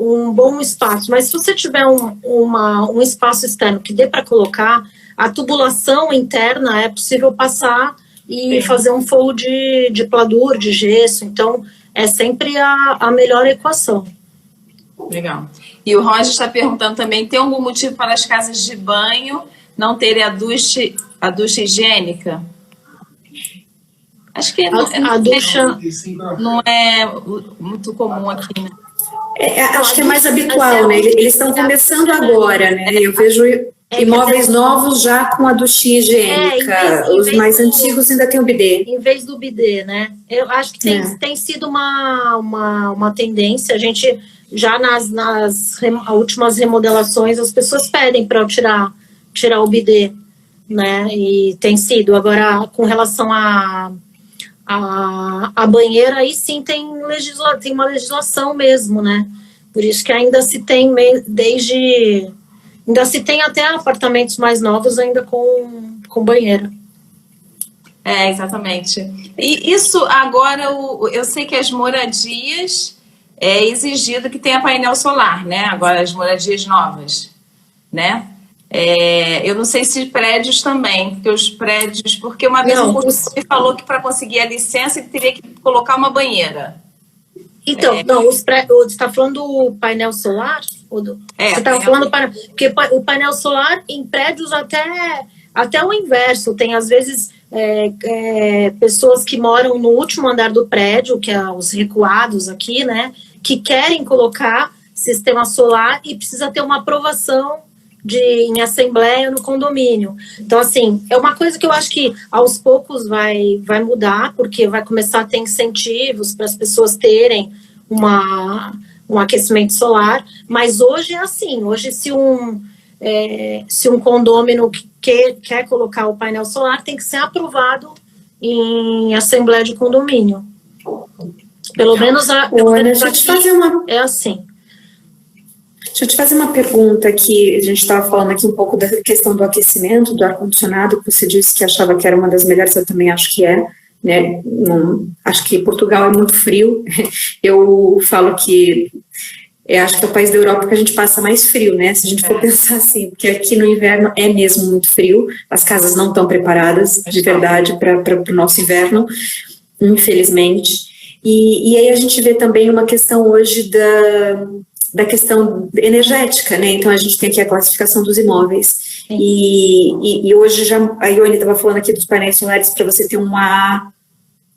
um bom espaço, mas se você tiver um espaço externo que dê para colocar, a tubulação interna é possível passar e fazer um forro de pladur, de gesso. Então, é sempre a melhor equação. Legal. E o Roger está perguntando também, tem algum motivo para as casas de banho não terem a ducha A ducha higiênica? Acho que A ducha não é muito comum aqui, né? Acho que é mais habitual, né? Eles estão começando agora, né? Eu vejo imóveis novos já com a duchinha higiênica. Os mais antigos ainda tem o bidê. Em vez do bidê, né? Eu acho que tem sido uma tendência. A gente, já nas últimas remodelações, as pessoas pedem para eu tirar o bidê, né? E tem sido. Agora, com relação a banheira, aí sim tem uma legislação mesmo, né? Por isso que ainda se tem ainda se tem até apartamentos mais novos ainda com banheira. Exatamente. E isso agora, eu sei que as moradias é exigido que tenha painel solar, né? Agora as moradias novas, né? Eu não sei se prédios também, porque uma vez o construtor me falou que para conseguir a licença ele teria que colocar uma banheira. Então, não, você está falando do painel solar? Você está falando porque o painel solar em prédios até o inverso, tem às vezes pessoas que moram no último andar do prédio, que é os recuados aqui, né, que querem colocar sistema solar e precisa ter uma aprovação em assembleia no condomínio. Então, assim, é uma coisa que eu acho que aos poucos vai mudar, porque vai começar a ter incentivos para as pessoas terem um aquecimento solar, mas hoje é assim, hoje se um condômino quer colocar o painel solar, tem que ser aprovado em assembleia de condomínio. Pelo menos é assim. Deixa eu te fazer uma pergunta aqui. A gente estava falando aqui um pouco da questão do aquecimento, do ar-condicionado, que você disse que achava que era uma das melhores, eu também acho que é, né? Acho que Portugal é muito frio. Eu falo que acho que é o país da Europa que a gente passa mais frio, né? Se a gente for pensar assim, porque aqui no inverno é mesmo muito frio, as casas não estão preparadas de verdade para o nosso inverno, infelizmente. E aí a gente vê também uma questão hoje da questão energética, né? Então a gente tem aqui a classificação dos imóveis e hoje a Ione estava falando aqui dos painéis solares, para você ter uma A,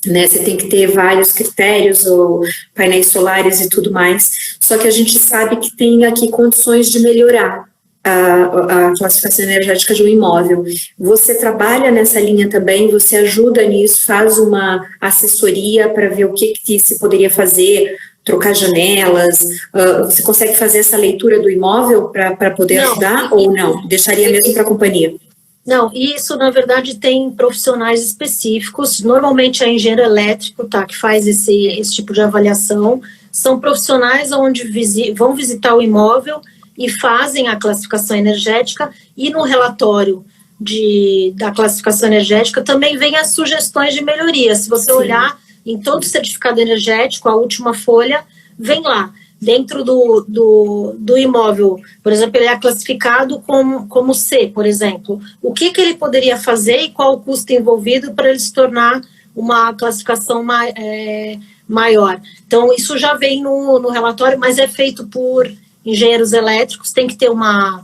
né? Você tem que ter vários critérios, ou painéis solares e tudo mais, só que a gente sabe que tem aqui condições de melhorar a classificação energética de um imóvel. Você trabalha nessa linha também, você ajuda nisso, faz uma assessoria para ver o que se poderia fazer, trocar janelas, você consegue fazer essa leitura do imóvel para poder ajudar ou não? Deixaria mesmo para a companhia? Não, isso na verdade tem profissionais específicos, normalmente é engenheiro elétrico, tá, que faz esse tipo de avaliação. São profissionais onde vão visitar o imóvel e fazem a classificação energética, e no relatório da classificação energética também vem as sugestões de melhoria. Se você olhar em todo certificado energético, a última folha, vem lá, dentro do imóvel, por exemplo, ele é classificado como C, por exemplo. O que ele poderia fazer e qual o custo envolvido para ele se tornar uma classificação maior. Então, isso já vem no relatório, mas é feito por engenheiros elétricos, tem que ter uma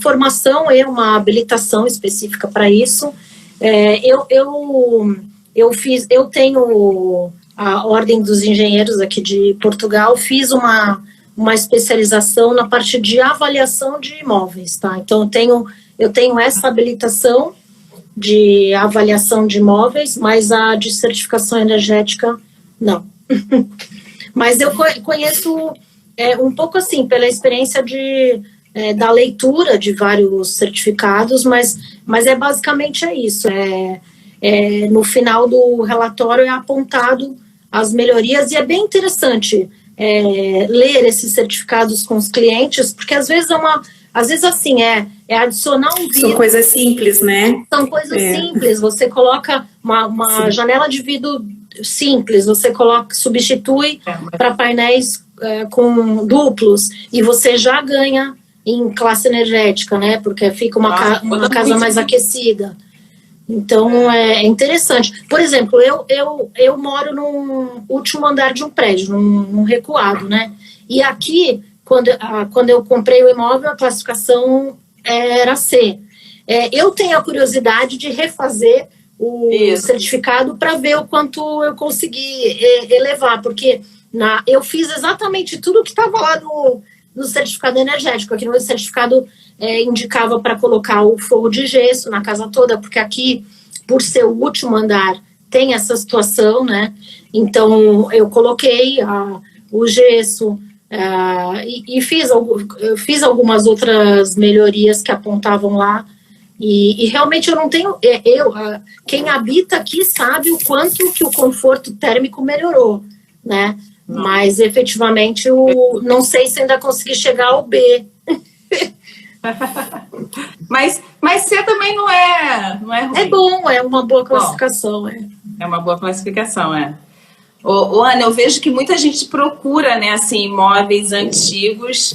formação e uma habilitação específica para isso. Eu tenho a Ordem dos Engenheiros aqui de Portugal, fiz uma especialização na parte de avaliação de imóveis, tá? Então, eu tenho essa habilitação de avaliação de imóveis, mas a de certificação energética, não. Mas eu conheço um pouco assim, pela experiência da leitura de vários certificados, mas basicamente isso, no final do relatório é apontado as melhorias, e é bem interessante ler esses certificados com os clientes, porque às vezes assim, adicionar um vidro. São coisas simples, né? São coisas simples, você coloca uma janela de vidro simples, você substitui para painéis com duplos, e você já ganha em classe energética, né? Porque fica uma casa mais aquecida. Então, é interessante. Por exemplo, eu moro no último andar de um prédio, num recuado, né? E aqui, quando eu comprei o imóvel, a classificação era C. eu tenho a curiosidade de refazer o Isso. certificado para ver o quanto eu consegui elevar, porque eu fiz exatamente tudo que estava lá no certificado energético. Aqui no meu certificado indicava para colocar o forro de gesso na casa toda, porque aqui, por ser o último andar, tem essa situação, né? Então, eu coloquei o gesso e fiz algumas outras melhorias que apontavam lá. E realmente eu não tenho... quem habita aqui sabe o quanto que o conforto térmico melhorou, né? Mas, efetivamente, não sei se ainda consegui chegar ao B. Mas C também não é ruim. É bom, é uma boa classificação. É uma boa classificação, Ana, eu vejo que muita gente procura, né, assim, imóveis antigos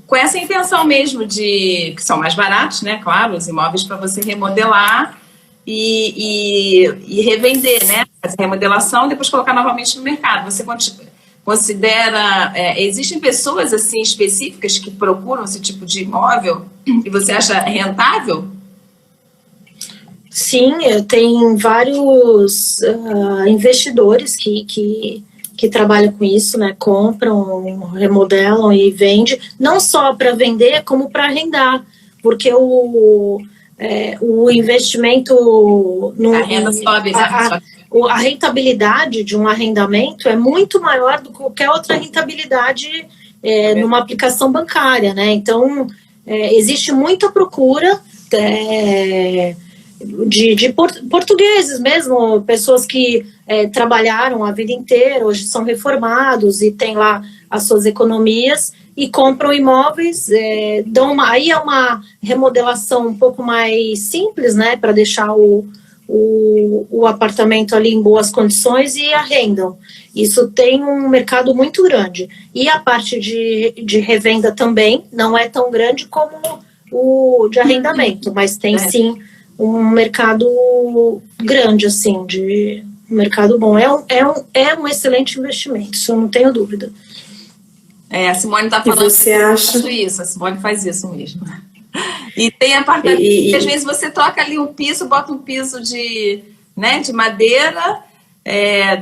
com essa intenção mesmo que são mais baratos, né, claro, os imóveis para você remodelar e revender, né, fazer remodelação e depois colocar novamente no mercado. Você considera, existem pessoas assim específicas que procuram esse tipo de imóvel e você acha rentável? Sim, tem vários investidores que trabalham com isso, né? Compram, remodelam e vendem, não só para vender, como para arrendar, porque o investimento... A renda sobe, né? A rentabilidade de um arrendamento é muito maior do que qualquer outra rentabilidade numa aplicação bancária, né? Então, existe muita procura de portugueses mesmo, pessoas que trabalharam a vida inteira, hoje são reformados e têm lá as suas economias e compram imóveis, aí é uma remodelação um pouco mais simples, né, para deixar o apartamento ali em boas condições e arrendam. Isso tem um mercado muito grande. E a parte de revenda também não é tão grande como o de arrendamento, mas tem sim um mercado grande, assim, um mercado bom. É um excelente investimento, isso eu não tenho dúvida. A Simone está falando você acha... isso, a Simone faz isso mesmo. E tem apartamento que às vezes você troca ali um piso, bota um piso de madeira,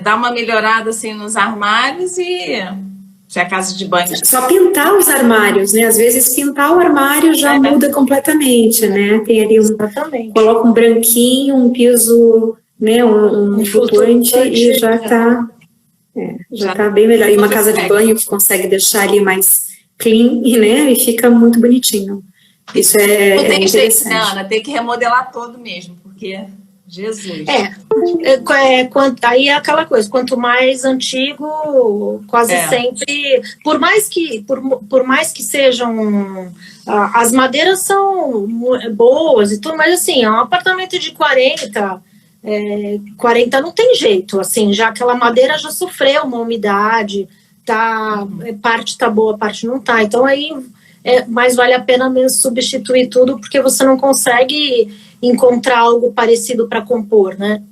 dá uma melhorada assim nos armários e já é casa de banho. Só pintar os armários, né? Às vezes pintar o armário já muda completamente, né? Tem ali coloca um branquinho, um piso, né? Um flutuante e já está tá bem melhor. E uma casa de banho que consegue deixar ali mais clean, né? E fica muito bonitinho. Isso não tem interessante. Jeito, né, Ana? Tem que remodelar todo mesmo, porque Jesus. Aí é aquela coisa, quanto mais antigo, quase sempre, por mais que sejam, as madeiras são boas e tudo, mas assim, é um apartamento de 40 não tem jeito, assim, já aquela madeira já sofreu uma umidade, parte tá boa, parte não tá, então aí mais vale a pena mesmo substituir tudo, porque você não consegue encontrar algo parecido para compor, né?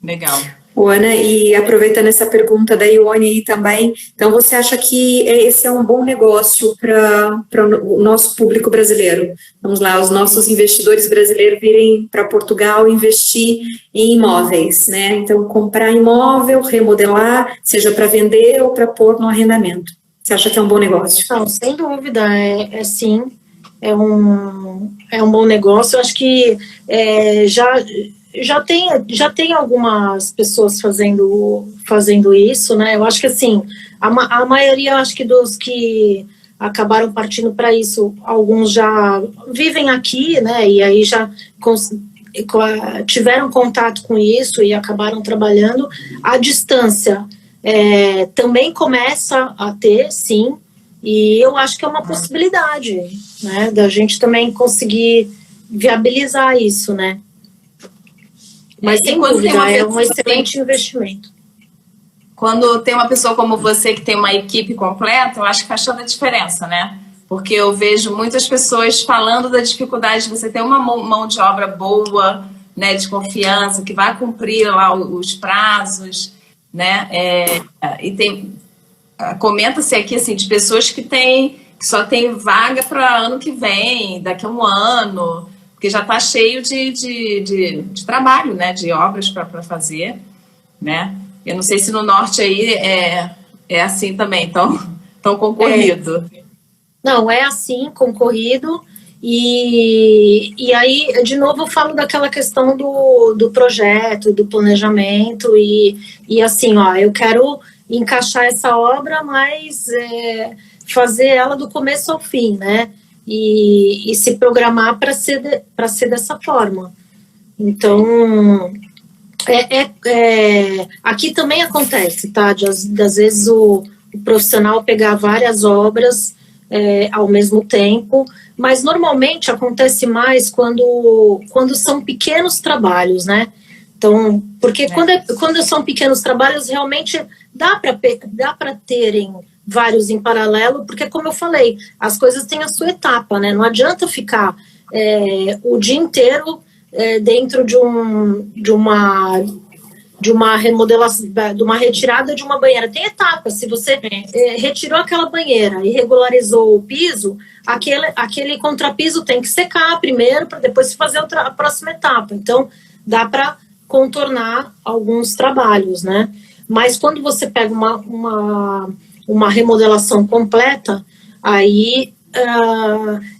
Legal. Ana, e aproveitando essa pergunta da Ione aí também, então você acha que esse é um bom negócio para o nosso público brasileiro? Vamos lá, os nossos investidores brasileiros virem para Portugal investir em imóveis, né? Então, comprar imóvel, remodelar, seja para vender ou para pôr no arrendamento. Você acha que é um bom negócio? Não, sem dúvida, sim. É um bom negócio. Eu acho que já tem algumas pessoas fazendo isso, né? Eu acho que assim, a maioria, acho que dos que acabaram partindo para isso, alguns já vivem aqui, né? E aí já tiveram contato com isso e acabaram trabalhando à distância. Também começa a ter, sim, e eu acho que é uma possibilidade, né, da gente também conseguir viabilizar isso, né? Mas sem dúvida, é um excelente investimento. Quando tem uma pessoa como você que tem uma equipe completa, eu acho que faz toda a diferença, né? Porque eu vejo muitas pessoas falando da dificuldade de você ter uma mão de obra boa, né, de confiança, que vai cumprir lá os prazos, né? E comenta-se aqui assim, de pessoas que têm que só tem vaga para ano que vem, daqui a um ano, porque já está cheio de trabalho, né, de obras para fazer, né? Eu não sei se no norte aí é assim também, tão concorrido. Não, é assim, concorrido. E aí, de novo, eu falo daquela questão do projeto, do planejamento, e assim, ó, eu quero encaixar essa obra, mas fazer ela do começo ao fim, né? E se programar para ser dessa forma. Então, aqui também acontece, tá? Das vezes o profissional pegar várias obras ao mesmo tempo, mas normalmente acontece mais quando são pequenos trabalhos, né? Então, porque quando são pequenos trabalhos, realmente dá para terem vários em paralelo, porque, como eu falei, as coisas têm a sua etapa, né? Não adianta ficar o dia inteiro dentro de uma remodelação, de uma retirada de uma banheira. Tem etapas. Se você retirou aquela banheira e regularizou o piso, aquele contrapiso tem que secar primeiro para depois fazer a próxima etapa. Então, dá para contornar alguns trabalhos, né? Mas quando você pega uma remodelação completa, aí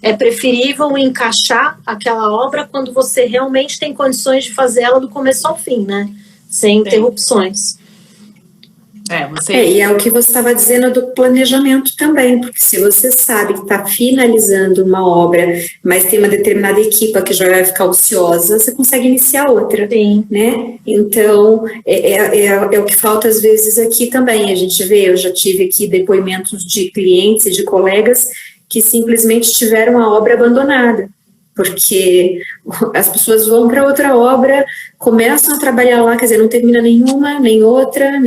é preferível encaixar aquela obra quando você realmente tem condições de fazer ela do começo ao fim, né? Sem interrupções. E é o que você estava dizendo do planejamento também, porque se você sabe que está finalizando uma obra, mas tem uma determinada equipa que já vai ficar ociosa, você consegue iniciar outra, né? Então, é o que falta às vezes aqui também. A gente vê, eu já tive aqui depoimentos de clientes e de colegas que simplesmente tiveram a obra abandonada, porque as pessoas vão para outra obra, começam a trabalhar lá, quer dizer, não termina nenhuma, nem outra,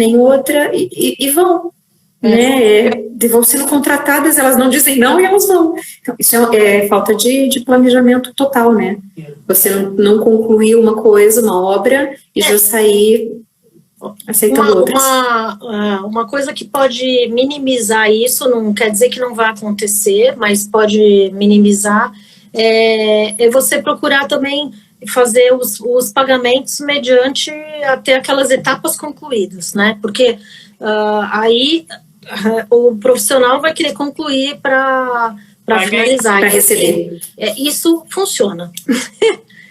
e vão, né? Vão sendo contratadas, elas não dizem não e elas vão. Então, isso é falta de planejamento total, né? Você não concluir uma coisa, uma obra, e já sair aceitando outras. Uma coisa que pode minimizar isso, não quer dizer que não vai acontecer, mas pode minimizar, é você procurar também fazer os pagamentos mediante até aquelas etapas concluídas, né? Porque aí o profissional vai querer concluir para finalizar. Para receber. Isso funciona.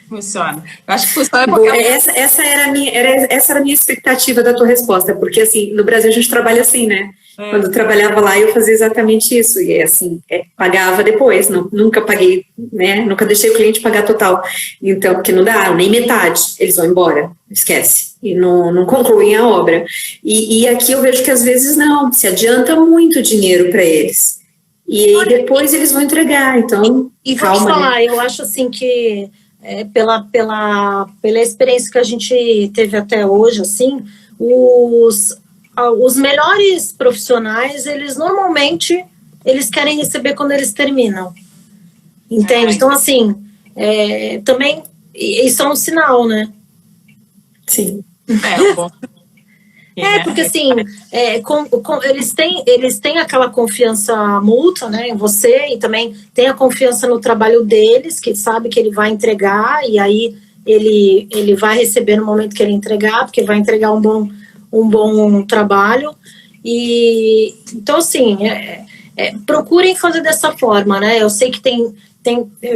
Funciona. Eu acho que funciona porque... Essa era a minha expectativa da tua resposta, porque assim, no Brasil a gente trabalha assim, né? Quando eu trabalhava lá, eu fazia exatamente isso, e assim, pagava depois, nunca paguei, né? Nunca deixei o cliente pagar total, então, porque não dá, nem metade, eles vão embora, esquece, e não concluem a obra. E aqui eu vejo que às vezes não, se adianta muito dinheiro para eles, e aí depois eles vão entregar, então, e calma, vou te falar, né? eu acho assim que pela experiência que a gente teve até hoje, assim, os melhores profissionais, eles normalmente querem receber quando eles terminam, entende? Então, assim, também isso é um sinal, né? Sim. Bom. Porque assim, eles têm aquela confiança mútua, né, em você, e também tem a confiança no trabalho deles, que sabe que ele vai entregar, e aí ele vai receber no momento que ele entregar, porque vai entregar um bom trabalho. E então, assim, procurem fazer dessa forma, né? Eu sei que tem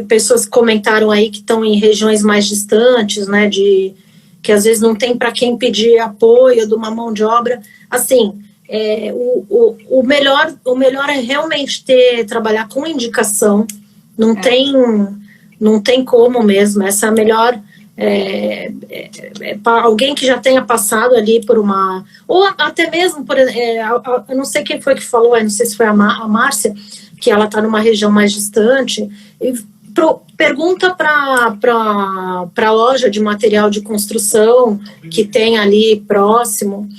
pessoas que comentaram aí que estão em regiões mais distantes, né, que às vezes não tem para quem pedir apoio de uma mão de obra. Assim, o melhor é realmente trabalhar com indicação. Não tem como mesmo. Essa é a melhor. Para alguém que já tenha passado ali por uma, ou até mesmo eu não sei quem foi que falou, não sei se foi a Márcia, que ela está numa região mais distante, e pergunta para a loja de material de construção que tem ali próximo,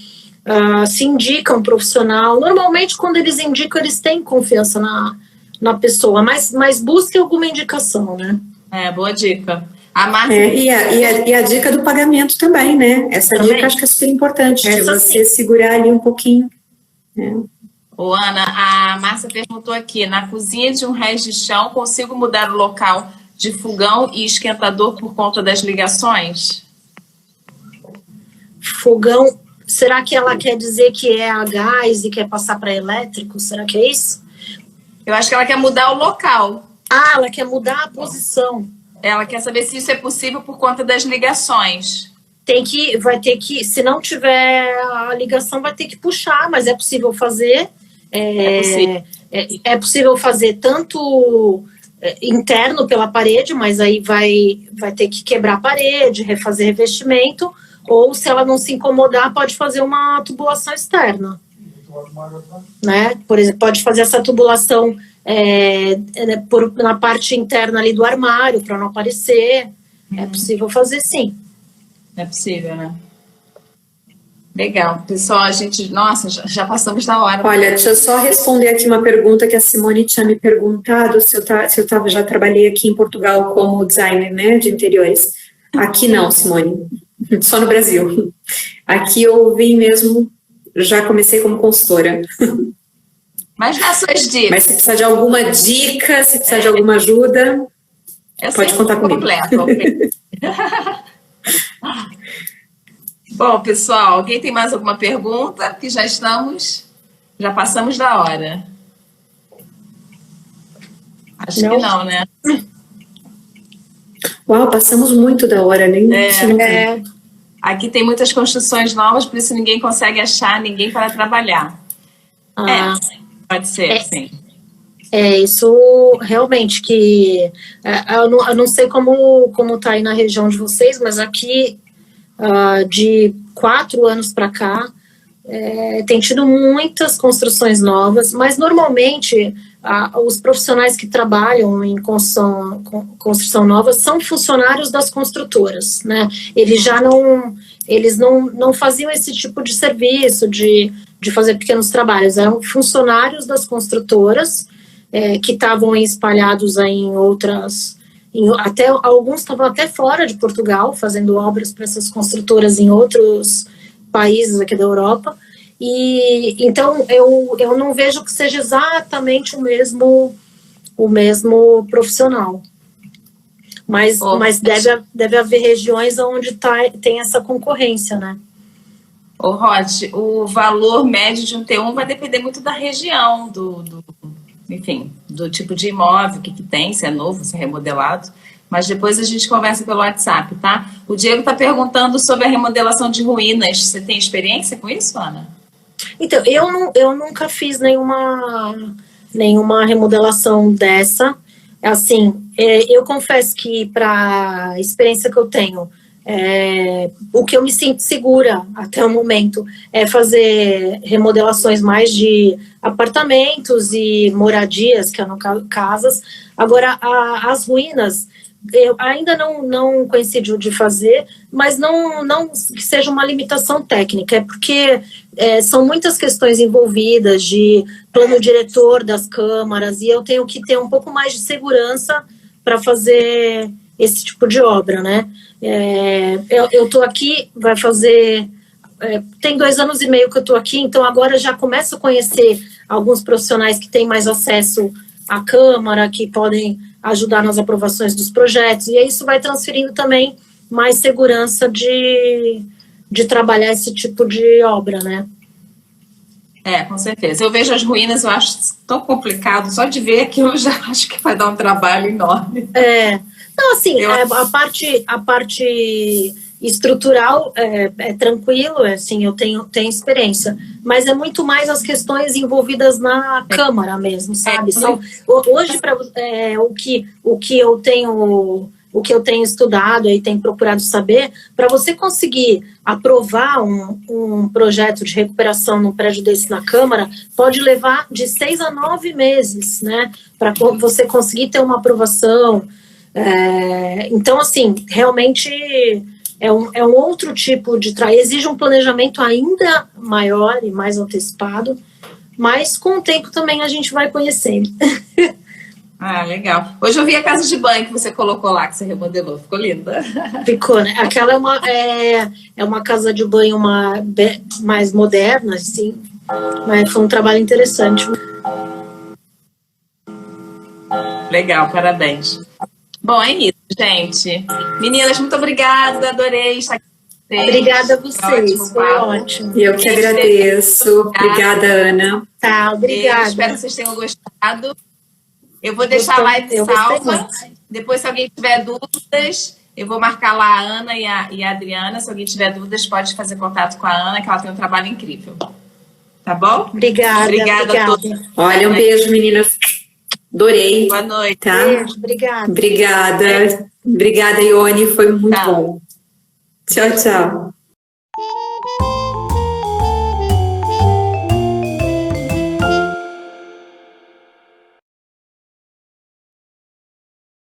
se indica um profissional. Normalmente, quando eles indicam, eles têm confiança na pessoa, mas busque alguma indicação, né? Boa dica. A Márcia... E a dica do pagamento também, né? Essa também. Dica acho que é super importante, de você segurar ali um pouquinho, né? Ô, Ana, a Márcia perguntou aqui, na cozinha de um rés de chão, consigo mudar o local de fogão e esquentador por conta das ligações? Fogão, será que ela quer dizer que é a gás e quer passar para elétrico? Será que é isso? Eu acho que ela quer mudar o local. Ah, ela quer mudar a posição. Ela quer saber se isso é possível por conta das ligações. Vai ter que, se não tiver a ligação, vai ter que puxar, mas é possível fazer. É possível fazer tanto interno pela parede, mas aí vai ter que quebrar a parede, refazer revestimento, ou se ela não se incomodar, pode fazer uma tubulação externa. Né? Por exemplo, pode fazer essa tubulação na parte interna ali do armário, para não aparecer. É possível fazer, sim. É possível, né? Legal. Pessoal, a gente... Nossa, já passamos da hora. Olha, deixa eu só responder aqui uma pergunta que a Simone tinha me perguntado, se eu já trabalhei aqui em Portugal como designer, né, de interiores. Aqui não, Simone. Só no Brasil. Aqui eu vim mesmo, já comecei como consultora. Mas dá suas dicas. Mas se precisar de alguma dica, se precisar de alguma ajuda, pode contar comigo. Bom, pessoal, alguém tem mais alguma pergunta? Porque já passamos da hora. Acho que não, né? Uau, passamos muito da hora, nem Aqui tem muitas construções novas, por isso ninguém consegue achar ninguém para trabalhar. Pode ser, sim. Isso realmente que... eu não sei como tá aí na região de vocês, mas aqui, de 4 anos para cá, tem tido muitas construções novas, mas normalmente os profissionais que trabalham em construção nova são funcionários das construtoras, né? Eles não faziam esse tipo de serviço, de fazer pequenos trabalhos, eram funcionários das construtoras, que estavam espalhados aí em outras... alguns estavam até fora de Portugal, fazendo obras para essas construtoras em outros países aqui da Europa. E então eu não vejo que seja exatamente o mesmo profissional. Mas deve haver regiões onde tem essa concorrência, né? Ô, Rod, o valor médio de um T1 vai depender muito da região, enfim, do tipo de imóvel, o que tem, se é novo, se é remodelado. Mas depois a gente conversa pelo WhatsApp, tá? O Diego está perguntando sobre a remodelação de ruínas. Você tem experiência com isso, Ana? Então, eu nunca fiz nenhuma remodelação dessa. Assim, eu confesso que para a experiência que eu tenho, o que eu me sinto segura até o momento é fazer remodelações mais de apartamentos e moradias, que não casas. Agora, as ruínas, eu ainda não coincidiu de fazer, mas não que seja uma limitação técnica, porque são muitas questões envolvidas de plano diretor das câmaras, e eu tenho que ter um pouco mais de segurança para fazer esse tipo de obra, né? Eu estou aqui, vai fazer... tem 2 anos e meio que eu estou aqui, então agora já começo a conhecer alguns profissionais que têm mais acesso à Câmara, que podem ajudar nas aprovações dos projetos, e aí isso vai transferindo também mais segurança de trabalhar esse tipo de obra, né? Com certeza. Eu vejo as ruínas, eu acho tão complicado, só de ver que eu já acho que vai dar um trabalho enorme. Não, assim, a parte estrutural é tranquilo, assim, eu tenho experiência, mas é muito mais as questões envolvidas na Câmara mesmo, sabe? Hoje, o que eu tenho estudado e tenho procurado saber, para você conseguir aprovar um projeto de recuperação num prédio desse na Câmara, pode levar de 6 a 9 meses, né? Para você conseguir ter uma aprovação. Então, assim, realmente é um outro tipo de exige um planejamento ainda maior e mais antecipado, mas com o tempo também a gente vai conhecendo. Legal. Hoje eu vi a casa de banho que você colocou lá, que você remodelou, ficou linda. Ficou, né? Aquela é uma casa de banho mais moderna, assim, Mas foi um trabalho interessante. Legal, parabéns. Bom, é isso, gente. Meninas, muito obrigada, adorei estar aqui. Obrigada a vocês, foi ótimo. Eu que agradeço. Obrigada, Ana. Tá, obrigada. Espero que vocês tenham gostado. Eu vou deixar a live salva. Depois, se alguém tiver dúvidas, eu vou marcar lá a Ana e a Adriana. Se alguém tiver dúvidas, pode fazer contato com a Ana, que ela tem um trabalho incrível. Tá bom? Obrigada. Obrigada a todos. Olha, um beijo, meninas. Adorei. Boa noite. Tá? Beijo, obrigada. Obrigada. Obrigada, Ione. Foi muito bom. Tchau, tchau.